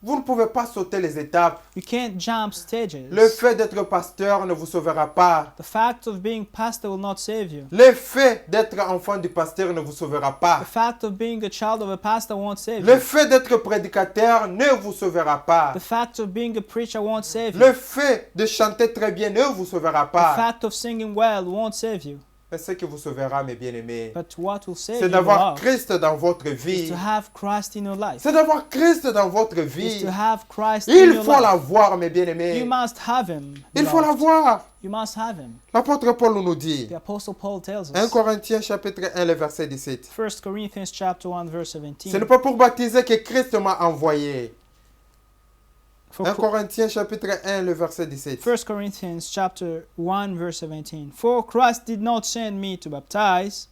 Vous ne pouvez pas sauter les étapes. You can't jump stages. Le fait d'être pasteur ne vous sauvera pas. The fact of being pastor will not save you. Le fait d'être enfant du pasteur ne vous sauvera The pas. fact of being a child of a pastor won't save Le you. fait d'être prédicateur ne vous sauvera pas. The fact of being a preacher won't save you. Le fait de chanter très bien ne vous sauvera The pas. fact of singing well won't save you. Mais ce qui vous sauvera, mes bien-aimés, But what will save c'est you, d'avoir beloved, Christ dans votre is vie. to have Christ in your life. C'est d'avoir Christ dans votre Is vie. to have Christ in Il your faut life. l'avoir, mes You bien-aimés. must have him. Il faut beloved. l'avoir. You must have him. L'apôtre Paul nous dit, The Apostle Paul tells 1 us. Corinthiens chapitre 1, le verset 17. 1 Corinthians chapter 1 verse Ce n'est 17. pas pour baptiser que Christ m'a envoyé. For 1 Corinthiens chapitre 1, le verset 17. 1 Corinthians chapter 1 verse 17. For Christ did not send me to baptize.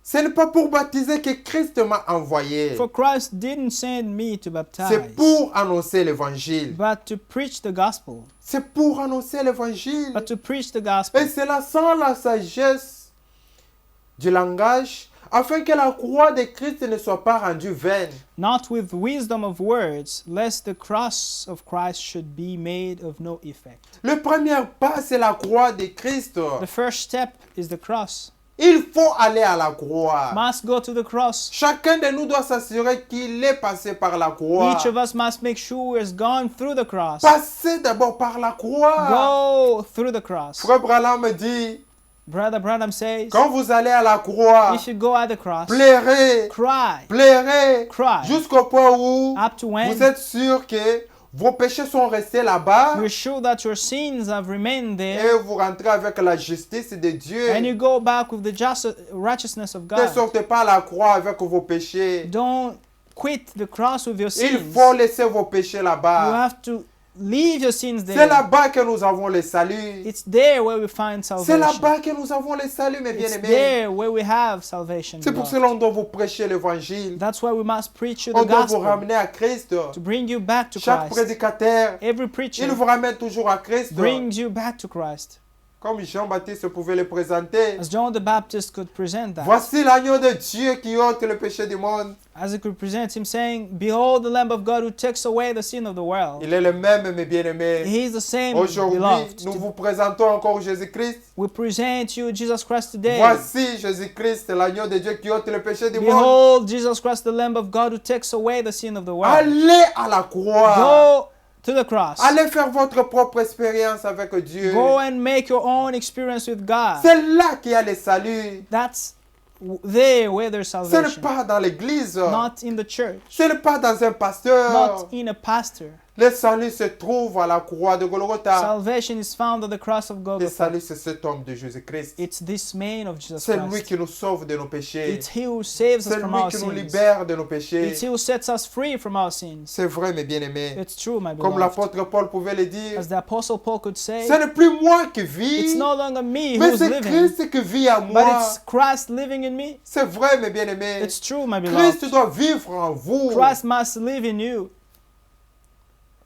Ce n'est pas pour baptiser que Christ m'a envoyé. For Christ didn't send me to baptize. C'est pour annoncer l'évangile. But to preach the gospel. C'est pour annoncer l'évangile. But to preach the Et gospel. cela sans la sagesse du langage, afin que la croix de Christ ne soit pas rendue vaine. Not with wisdom of words, lest the cross of Christ should be made of no effect. Le premier pas, c'est la croix de Christ. The first step is the cross. Il faut aller à la croix. Must go to the cross. Chacun de nous doit s'assurer qu'il est passé par la croix. Each of us must make sure he's gone through the cross. Passez d'abord par la croix. Go through the cross. Frère Branham me dit, Brother Branham says, quand vous allez à la croix, if you go at the cross, pleurez, cry, pleurez, cry, jusqu'au point où up to when vous êtes sûr que vos péchés sont restés là-bas you're sure that your sins have remained there, et vous rentrez avec la justice de Dieu. and you go back with the righteousness of Ne God. sortez pas à la croix avec vos péchés. Don't quit the cross with your Il sins. faut laisser vos péchés You là-bas. have to leave your sins C'est there. là-bas que nous avons le salut. It's there where we find C'est salvation. là-bas que nous avons le salut, mes It's bien-aimés. there where we have salvation. C'est pour beloved. cela qu'on doit vous prêcher l'évangile. That's why we must preach you On the doit vous gospel ramener à Christ. to bring you back to Chaque Christ. prédicateur, Every il preacher vous ramène toujours à Christ. brings you back to Christ. Comme Jean-Baptiste pouvait le présenter. As John the Baptist could present that. Voici l'agneau de Dieu qui ôte le péché du monde. As he could present him saying, Behold the Lamb of God who takes away the sin of the world. Il est le même, mes bien-aimés. He is the same, Aujourd'hui, beloved. nous vous présentons encore Jésus-Christ. We present you Jesus Christ today. Voici Jésus-Christ, l'agneau de Dieu qui ôte le péché du monde. Behold Jesus Christ, the Lamb of God who takes away the sin of the world. Allez à la croix. Go to the cross. Allez faire votre propre expérience avec Dieu. Go and make your own experience with God. C'est là qu'il y a le salut. That's there where there's Ce n'est salvation. pas dans l'église. Not in the church. Ce n'est pas dans un pasteur. Not in a pastor. Le salut se trouve à la croix de Golgotha. Salvation is found at the cross of Le Golgotha. salut, c'est cet homme de Jésus-Christ. It's this man of Jesus C'est lui Christ. qui nous sauve de nos péchés. It's he who saves us C'est from lui our qui nous sins. libère de nos péchés. It's he who sets us free from our sins. C'est vrai, mes bien-aimés. It's true, my Comme beloved. l'apôtre Paul pouvait le dire, As the Apostle Paul could say, ce n'est plus moi qui it's vis, no longer me mais who's c'est living, Christ qui vit en but moi. it's Christ living in me. C'est vrai, mes bien-aimés. It's true, my beloved. Christ doit vivre en vous. Christ must live in you.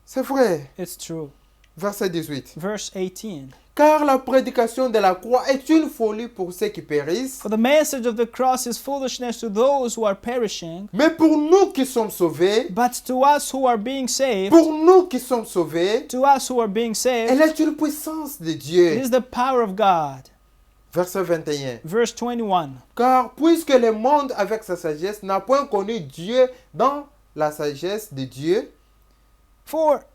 C'est vrai. It's true. Verset 18. Verse 18. Car la prédication de la croix est une folie pour ceux qui périssent, For the message of the cross is foolishness to those who are perishing, mais pour nous qui sommes sauvés, but to us who are being saved, pour nous qui sommes sauvés, to us who are being saved, elle est une puissance de it Dieu. is the power of God. Verset 21. Verse 21. Car puisque le monde avec sa sagesse n'a point connu Dieu dans la sagesse de Dieu, For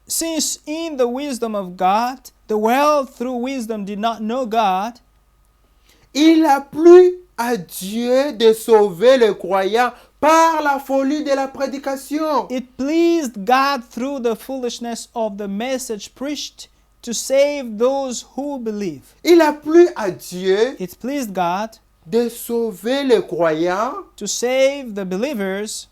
since in the wisdom of God, the world through wisdom did not know God, il a plu à Dieu de sauver le croyant par la folie de la prédication. it pleased God through the foolishness of the message preached to save those who believe. Il a plu à Dieu It pleased God de sauver le croyant to save the believers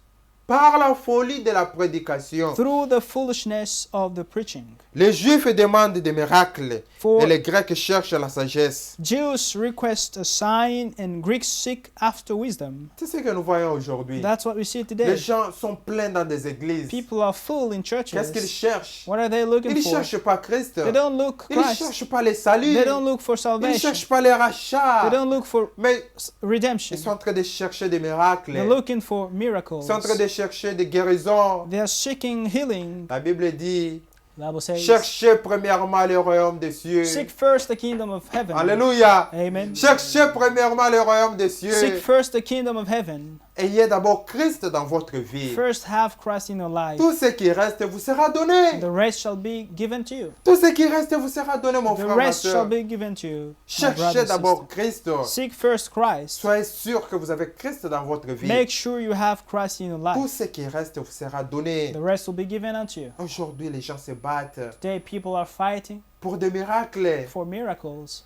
par la folie de la prédication. through the foolishness of the preaching. Les Juifs demandent des miracles For et les Grecs cherchent la sagesse. Jews request a sign and Greeks seek after wisdom. C'est ce que nous voyons aujourd'hui. That's what we see Les today. gens sont pleins dans des églises. People are full in Qu'est-ce qu'ils churches. cherchent? What are they looking Ils ne for? cherchent pas Christ. They don't look Ils ne Christ. cherchent pas le salut. They don't look for Ils ne salvation. cherchent pas le They rachat. don't look for Mais redemption. ils sont en train de chercher des miracles. They're Ils looking for miracles. sont en train de chercher des guérisons. They are seeking healing. La Bible dit, The Bible says, cherchez premièrement le royaume des cieux. seek first the kingdom of heaven. Alléluia. Amen. Cherchez premièrement le royaume des Seek cieux. first the kingdom of heaven. Ayez d'abord Christ dans votre vie. First have Christ in your life. Tout ce qui reste vous sera donné. The rest shall be given to you. Tout ce qui reste vous sera donné, mon The frère, ma rest shall soeur. be given to you. My Cherchez brother and d'abord sister. Christ. Seek first Christ. Soyez sûr que vous avez Christ dans votre vie. Make sure you have Christ in your Tout life. ce qui reste vous sera donné. The rest will be given unto you. Aujourd'hui, les gens se battent Today people are fighting pour des miracles. for miracles.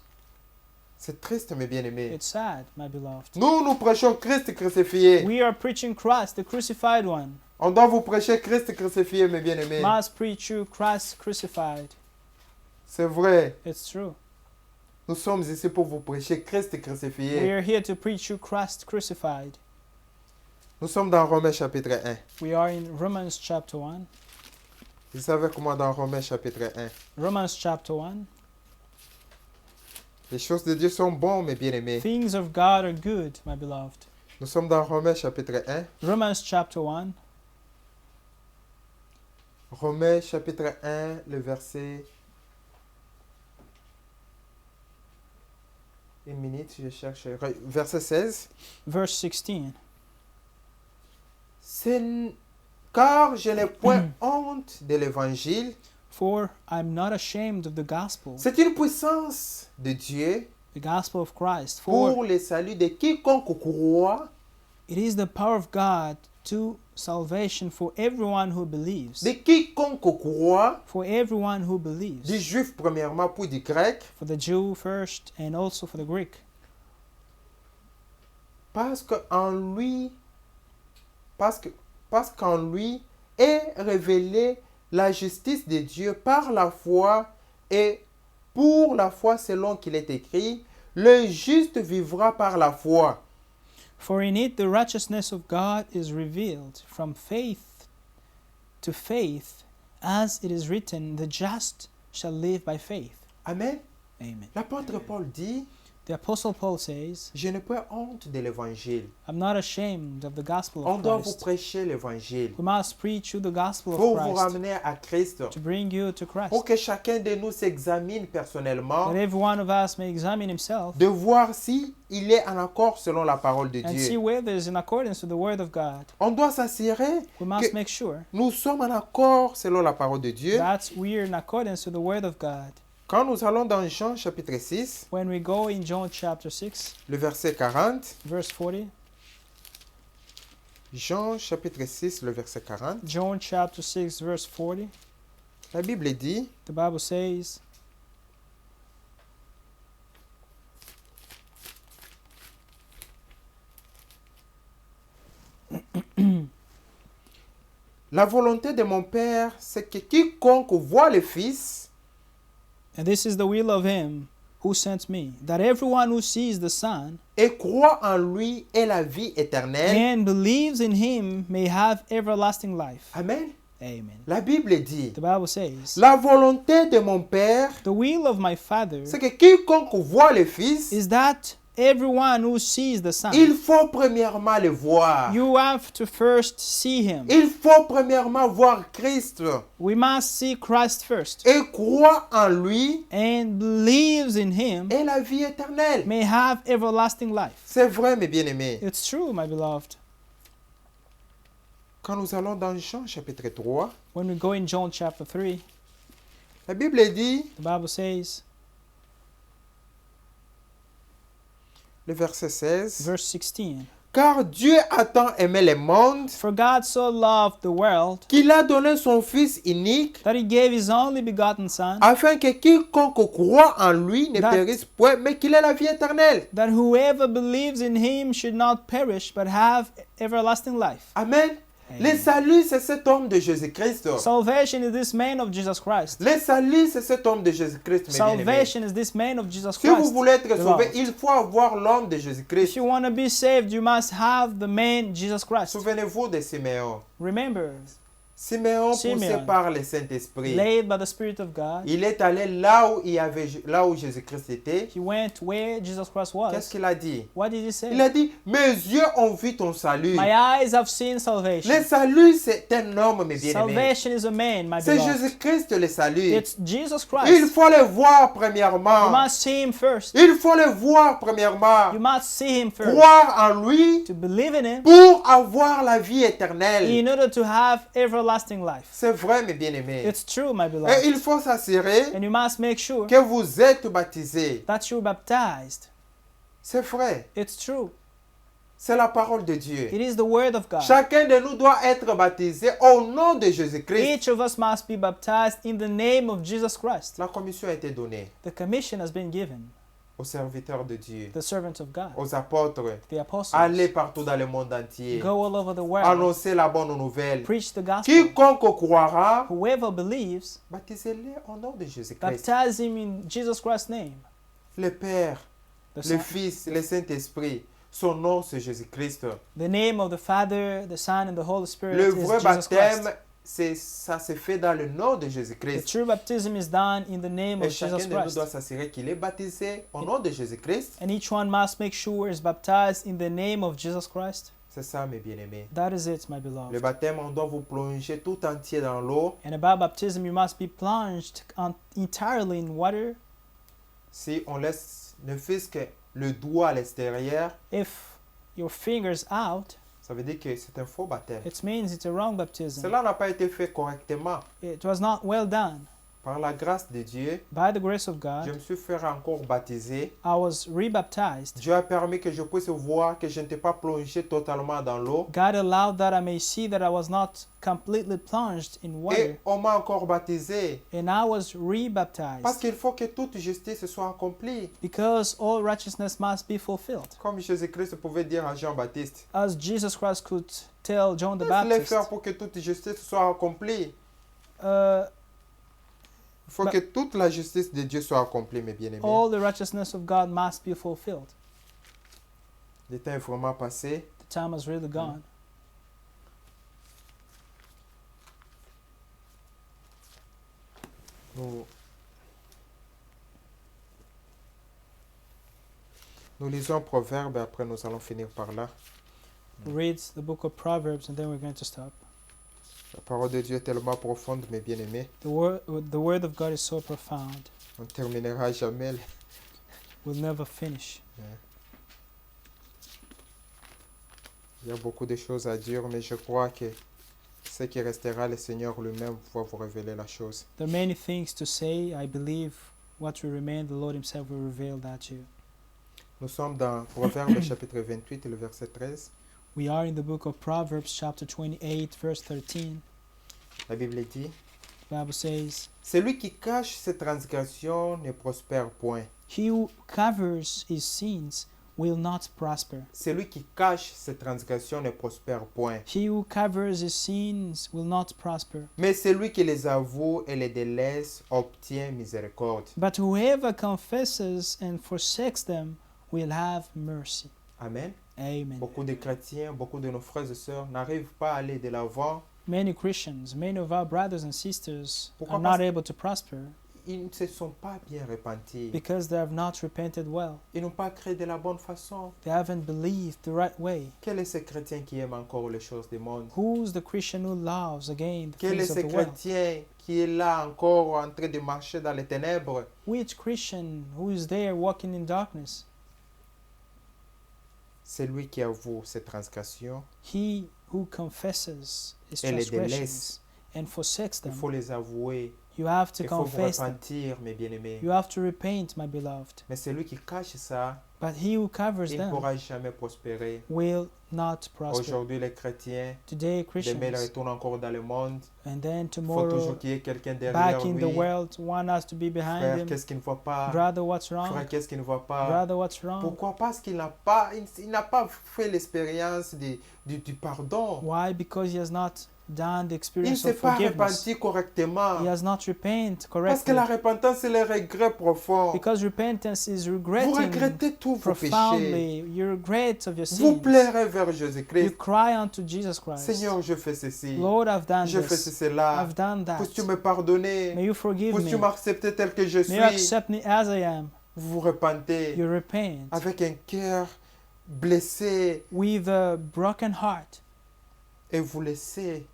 C'est triste, mes bien-aimés. It's sad, my beloved. Nous prêchons Christ crucifié. We are preaching Christ, the crucified one. On doit vous prêcher Christ crucifié, mes bien-aimés. Must preach you Christ crucified. C'est vrai. It's true. Nous sommes ici pour vous prêcher Christ We crucifié. are here to preach you Christ crucified. Nous sommes dans Romains chapitre 1. We are in Romans chapter 1. Vous savez comment dans Romains chapitre 1? Romans chapter 1. Les choses de Dieu sont bonnes, mes bien-aimés. Things of God are good, my beloved. Nous sommes dans Romains chapitre 1. Romans chapter 1. Romains chapitre 1, le verset... Une minute, je cherche. Verset 16. Verse 16. Car je n'ai point honte de l'évangile. For I'm not ashamed of the gospel, C'est une puissance de Dieu the gospel of Christ. For pour le salut de quiconque croit, it is the power of God to salvation for everyone who believes. de quiconque croit, For everyone who du believes. juif premièrement, puis du grec, For the Jew first and also for the Greek. parce qu'en lui est révélée la justice de Dieu par la foi, et pour la foi selon qu'il est écrit, le juste vivra par la foi. For in it the righteousness of God is revealed from faith to faith, as it is written, the just shall live by faith. Amen. Amen. L'apôtre Paul dit, The Apostle Paul says, je n'ai pas honte de l'évangile. I'm not ashamed of the gospel On of doit vous Christ. prêcher l'évangile We must preach you the gospel pour of vous Christ ramener à Christ, to bring you to pour Christ. que chacun de nous s'examine personnellement, That every one of us may examine himself de voir si il est en accord selon la parole de and see Dieu. whether it's in accordance with the word of God. On doit s'assurer We must que make sure nous sommes en accord selon la parole de Dieu. that we are in accordance with the word of God. Quand nous allons dans Jean chapitre 6, When we go in John chapter 6, le verset 40, verse 40, Jean chapitre 6, le verset 40, John chapter 6, verse 40, la Bible dit, the Bible says, la volonté de mon Père, c'est que quiconque voit le Fils and this is the will of him who sent me, that everyone who sees the Son et croit en lui ait la vie éternelle. and believes in him may have everlasting life. Amen. Amen. La Bible dit, The Bible says, la volonté de mon Père, the will of my Father c'est que quiconque voit le Fils, is that everyone who sees the Son, il faut premièrement le voir. you have to first see him. Il faut premièrement voir Christ We must see Christ first, et croire en lui and believes in him et la vie éternelle. may have everlasting life. C'est vrai, mes bien-aimés. It's true, my beloved. Quand nous allons dans Jean chapitre 3, When we go in John chapter 3, la Bible dit, the Bible says, le verset 16, verse 16, car Dieu a tant aimé le monde for God so loved the world qu'il a donné son Fils unique that he gave his only begotten Son, afin que quiconque croit en lui ne That- périsse point, mais qu'il ait la vie éternelle. that whoever believes in him should not perish but have everlasting life. Amen. Le salut, c'est cet homme de Jésus-Christ. Salvation is this man of Jesus Christ. Le salut, c'est cet homme de Jésus-Christ, mes bien-aimés. Salvation is this man of Jesus Si vous Christ. voulez être sauvé, Beloved. il faut avoir l'homme de If Jésus-Christ. you want to be saved, you must have the man Jesus Christ. Souvenez-vous de Siméon. Remember, Siméon, poussé Simeon, par le Saint-Esprit, led by the Spirit of God, il est allé là où Jésus-Christ était. he went where Jesus Christ Qu'est-ce was. qu'il a dit? What did he say? Il a dit, mes yeux ont vu ton salut. My eyes have seen salvation. Le salut, c'est un homme, mes bien-aimés. Salvation is a man, my C'est beloved. Jésus-Christ le salut. It's Jesus Il Christ. faut le voir You premièrement. must see him first. Il faut le voir premièrement. You must see him first. Croire en lui To believe in him pour avoir la vie éternelle. in order to have everlasting life. C'est vrai, mes bien-aimés. It's true, my Et beloved. il faut s'assurer And you must make sure que vous êtes baptisés. that you're baptized. C'est vrai. It's true. C'est la parole de Dieu. It is the word of God. Chacun de nous doit être baptisé au nom de Jésus-Christ. Each of us must be baptized in the name of Jesus Christ. La commission a été donnée The commission has been given, aux serviteurs de Dieu, the servants of God, aux apôtres. the apostles. Allez partout dans le monde entier. Go all over the world. Annoncez la bonne nouvelle. Preach the gospel. Quiconque croira, Whoever believes, baptisez-les au nom de Jésus-Christ. baptize him in Jesus Christ's name. Le Père, The, le Son- Fils, le Saint-Esprit, son nom c'est Jésus-Christ. the name of the Father, the Son, and the Holy Spirit Le is vrai Jesus baptême, Christ. ça se fait dans le nom de The Jésus-Christ. true baptism is done in the name Et of chacun Jesus de nous Christ. doit s'assurer qu'il est baptisé au nom de Jésus-Christ. And each one must make sure is baptized in the name of Jesus Christ. C'est ça, mes bien-aimés. That is it, my Le beloved. baptême, on doit vous plonger tout entier dans l'eau. And about baptism, you must be plunged entirely in water. Si on laisse ne fût-ce que le doigt à l'extérieur, If your fingers out, ça veut dire que c'est un faux baptême. it means it's a wrong baptism. Cela n'a pas été fait correctement. It was not well done. Par la grâce de Dieu, By the grace of je God, me suis fait encore baptiser. I was rebaptized. Dieu a permis que je puisse voir que je n'étais pas plongé totalement dans l'eau. God allowed that I may see that I was not completely plunged in water. Et on m'a encore baptisé. And I was Parce rebaptized qu'il faut que toute justice soit accomplie. because all righteousness must be fulfilled. Comme Jésus-Christ pouvait dire à Jean-Baptiste. As Jesus Christ could tell John the Laisse-les Baptist, faire pour que toute justice soit accomplie. uh, Il faut que toute la justice de Dieu soit accomplie, mes bien-aimés. all the righteousness of God must be fulfilled. Le temps est vraiment passé. The time has really gone. Nous, Nous lisons Proverbes et après nous allons finir par là. Read the book of Proverbs and then we're going to stop. La parole de Dieu est tellement profonde, mes bien-aimés. The word of God is so profound. On ne terminera jamais. We'll never finish. Il y a beaucoup de choses à dire, mais je crois que ce qui restera, le Seigneur lui-même va vous révéler la chose. There are many things to say. I believe what will remain, the Lord Himself will reveal that to you. Nous sommes dans Proverbes chapitre 28, le verset 13. We are in the book of Proverbs, chapter 28, verse 13. La Bible dit, The Bible says, celui qui cache ses transgressions ne prospère point. he who covers his sins will not prosper. Celui qui cache ses transgressions ne prospère point. He who covers his sins will not prosper. Mais celui qui les avoue et les délaisse obtient miséricorde. But whoever confesses and forsakes them will have mercy. Amen. Amen. Beaucoup de chrétiens, beaucoup de nos frères et sœurs n'arrivent pas à aller de l'avant. Many Christians, many of our brothers and sisters Pourquoi are not pas? able to prosper Ils ne se sont pas bien repentis. because they have not repented well. Ils n'ont pas créé de la bonne façon. They haven't believed the right way. Quel est ce chrétien qui aime encore les choses du monde? Who's the Christian who loves again the Quel est things ce of the world? chrétien qui est là encore en train de marcher dans les ténèbres? Which Christian who is there walking in darkness? Celui qui avoue ses transgressions, He who confesses his et les transgressions délaisse. and forsakes Il them. faut les avouer. You have to Il faut vous confess them. repentir, mes bien-aimés. You have to repent, my beloved. Mais celui qui cache ça, But he who covers il ne them pourra jamais prospérer. will not prosper. Aujourd'hui, les chrétiens, Today, demain, ils Christians, retournent encore dans le monde. and then Il faut tomorrow, toujours qu'il y ait quelqu'un derrière back in lui. the world, one has to be behind Frère, him. qu'est-ce qu'il ne voit pas? Brother, what's wrong? Frère, qu'est-ce qu'il ne voit pas? Brother, what's wrong? Pourquoi? Parce qu'il n'a pas fait l'expérience du pardon. Why? Because he has not done the Il ne experience s'est of pas forgiveness. repenti correctement. He has not repented Parce que correctly. la repentance, c'est le regret profond. Because repentance is Vous regretting regrettez tous vos péchés. profoundly. You regret of your Vous sins. pleurez vers You Jésus-Christ. cry unto Jesus Christ. Seigneur, je fais ceci. Lord, I've done Je fais this. cela. I've done that. Puisses-tu me pardonner? May you forgive Puisses-tu me. m'accepter tel que je May you suis? accept me as I am. Vous vous repentez You repent avec un cœur blessé with a broken heart et vous laissez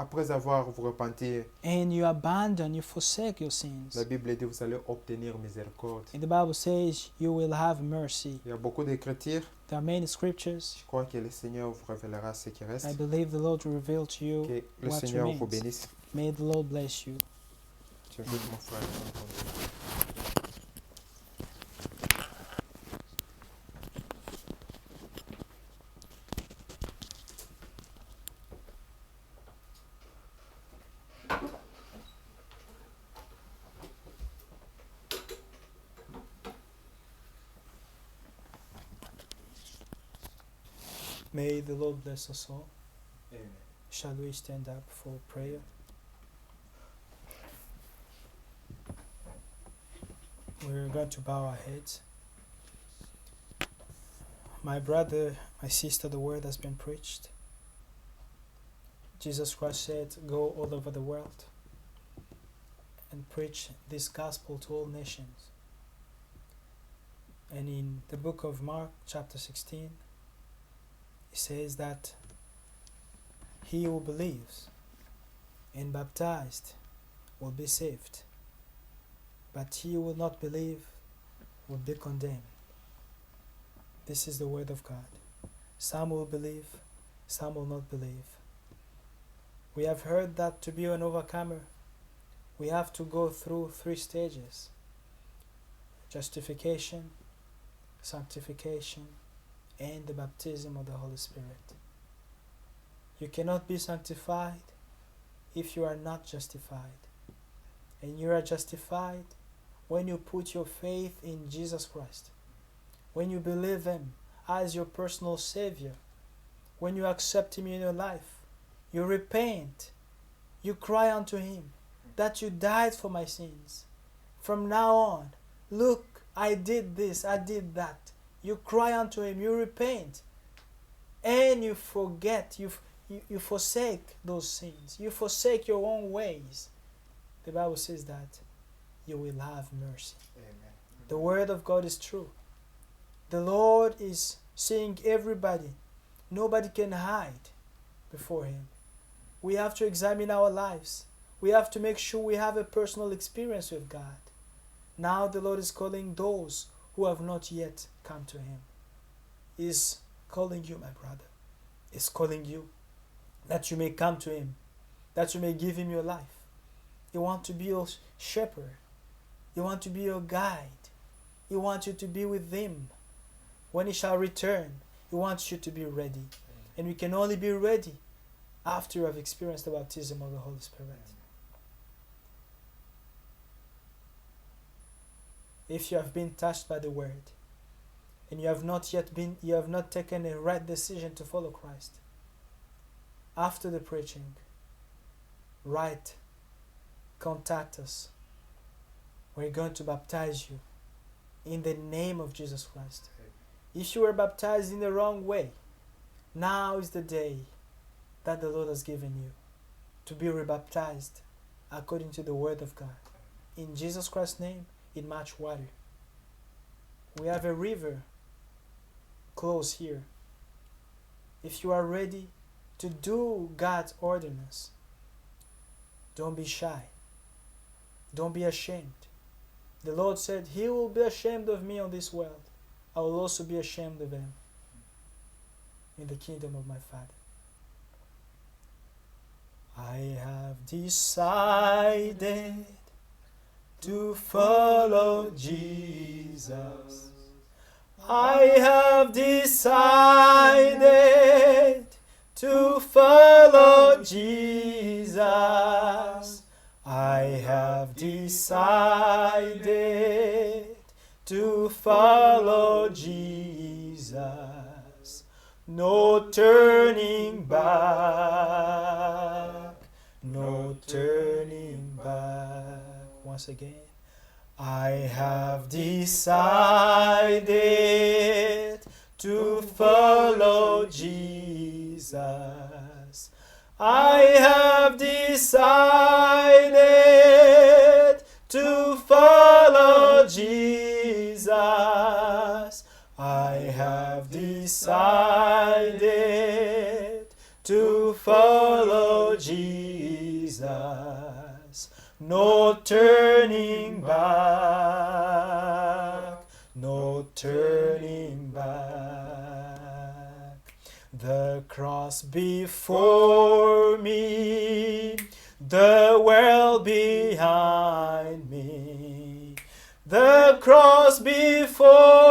après avoir vous repenti. and you abandon, you forsake your sins. La Bible dit vous allez obtenir miséricorde. And the Bible says you will have mercy. Il y a beaucoup d'écritures. There are many scriptures. Je crois que le Seigneur vous révélera ce qui reste. I believe the Lord will reveal to you. Que le what Seigneur remains. vous bénisse. May the Lord bless you. Tu écoutes mon frère. May the Lord bless us all. Amen. Shall we stand up for prayer? We're going to bow our heads. My brother, my sister, the word has been preached. Jesus Christ said, go all over the world and preach this gospel to all nations. And in the book of Mark, chapter 16, it says that he who believes and baptized will be saved, but he who will not believe will be condemned. This is the word of God. Some will believe, some will not believe. We have heard that to be an overcomer, we have to go through 3 stages: justification, sanctification, and the baptism of the Holy Spirit. You cannot be sanctified if you are not justified. And you are justified when you put your faith in Jesus Christ, when you believe Him as your personal Savior, when you accept Him in your life, you repent, you cry unto Him that you died for my sins. From now on, look, I did this, I did that. You cry unto Him, you repent, and you forget, you forsake those sins. You forsake your own ways. The Bible says that you will have mercy. Amen. The word of God is true. The Lord is seeing everybody. Nobody can hide before Him. We have to examine our lives. We have to make sure we have a personal experience with God. Now the Lord is calling those who have not yet come to Him. He is calling you, my brother. He is calling you that you may come to Him, that you may give Him your life. He wants to be your shepherd. He wants to be your guide. He wants you to be with Him. When He shall return, He wants you to be ready. And we can only be ready after you have experienced the baptism of the Holy Spirit. If you have been touched by the Word, and you have not taken a right decision to follow Christ, after the preaching, write, contact us. We're going to baptize you in the name of Jesus Christ. If you were baptized in the wrong way, now is the day that the Lord has given you to be rebaptized according to the Word of God. In Jesus Christ's name, in much water. We have a river close here. If you are ready to do God's ordinance, don't be shy. Don't be ashamed. The Lord said, He will be ashamed of me on this world. I will also be ashamed of Him in the kingdom of my Father. I have decided to follow Jesus. I have decided to follow Jesus. I have decided to follow Jesus. No turning back, no turning back. Once again, I have decided to follow Jesus. I have decided to follow Jesus. I have decided to follow Jesus. No turning back, no turning back. The cross before me, the world behind me. The cross before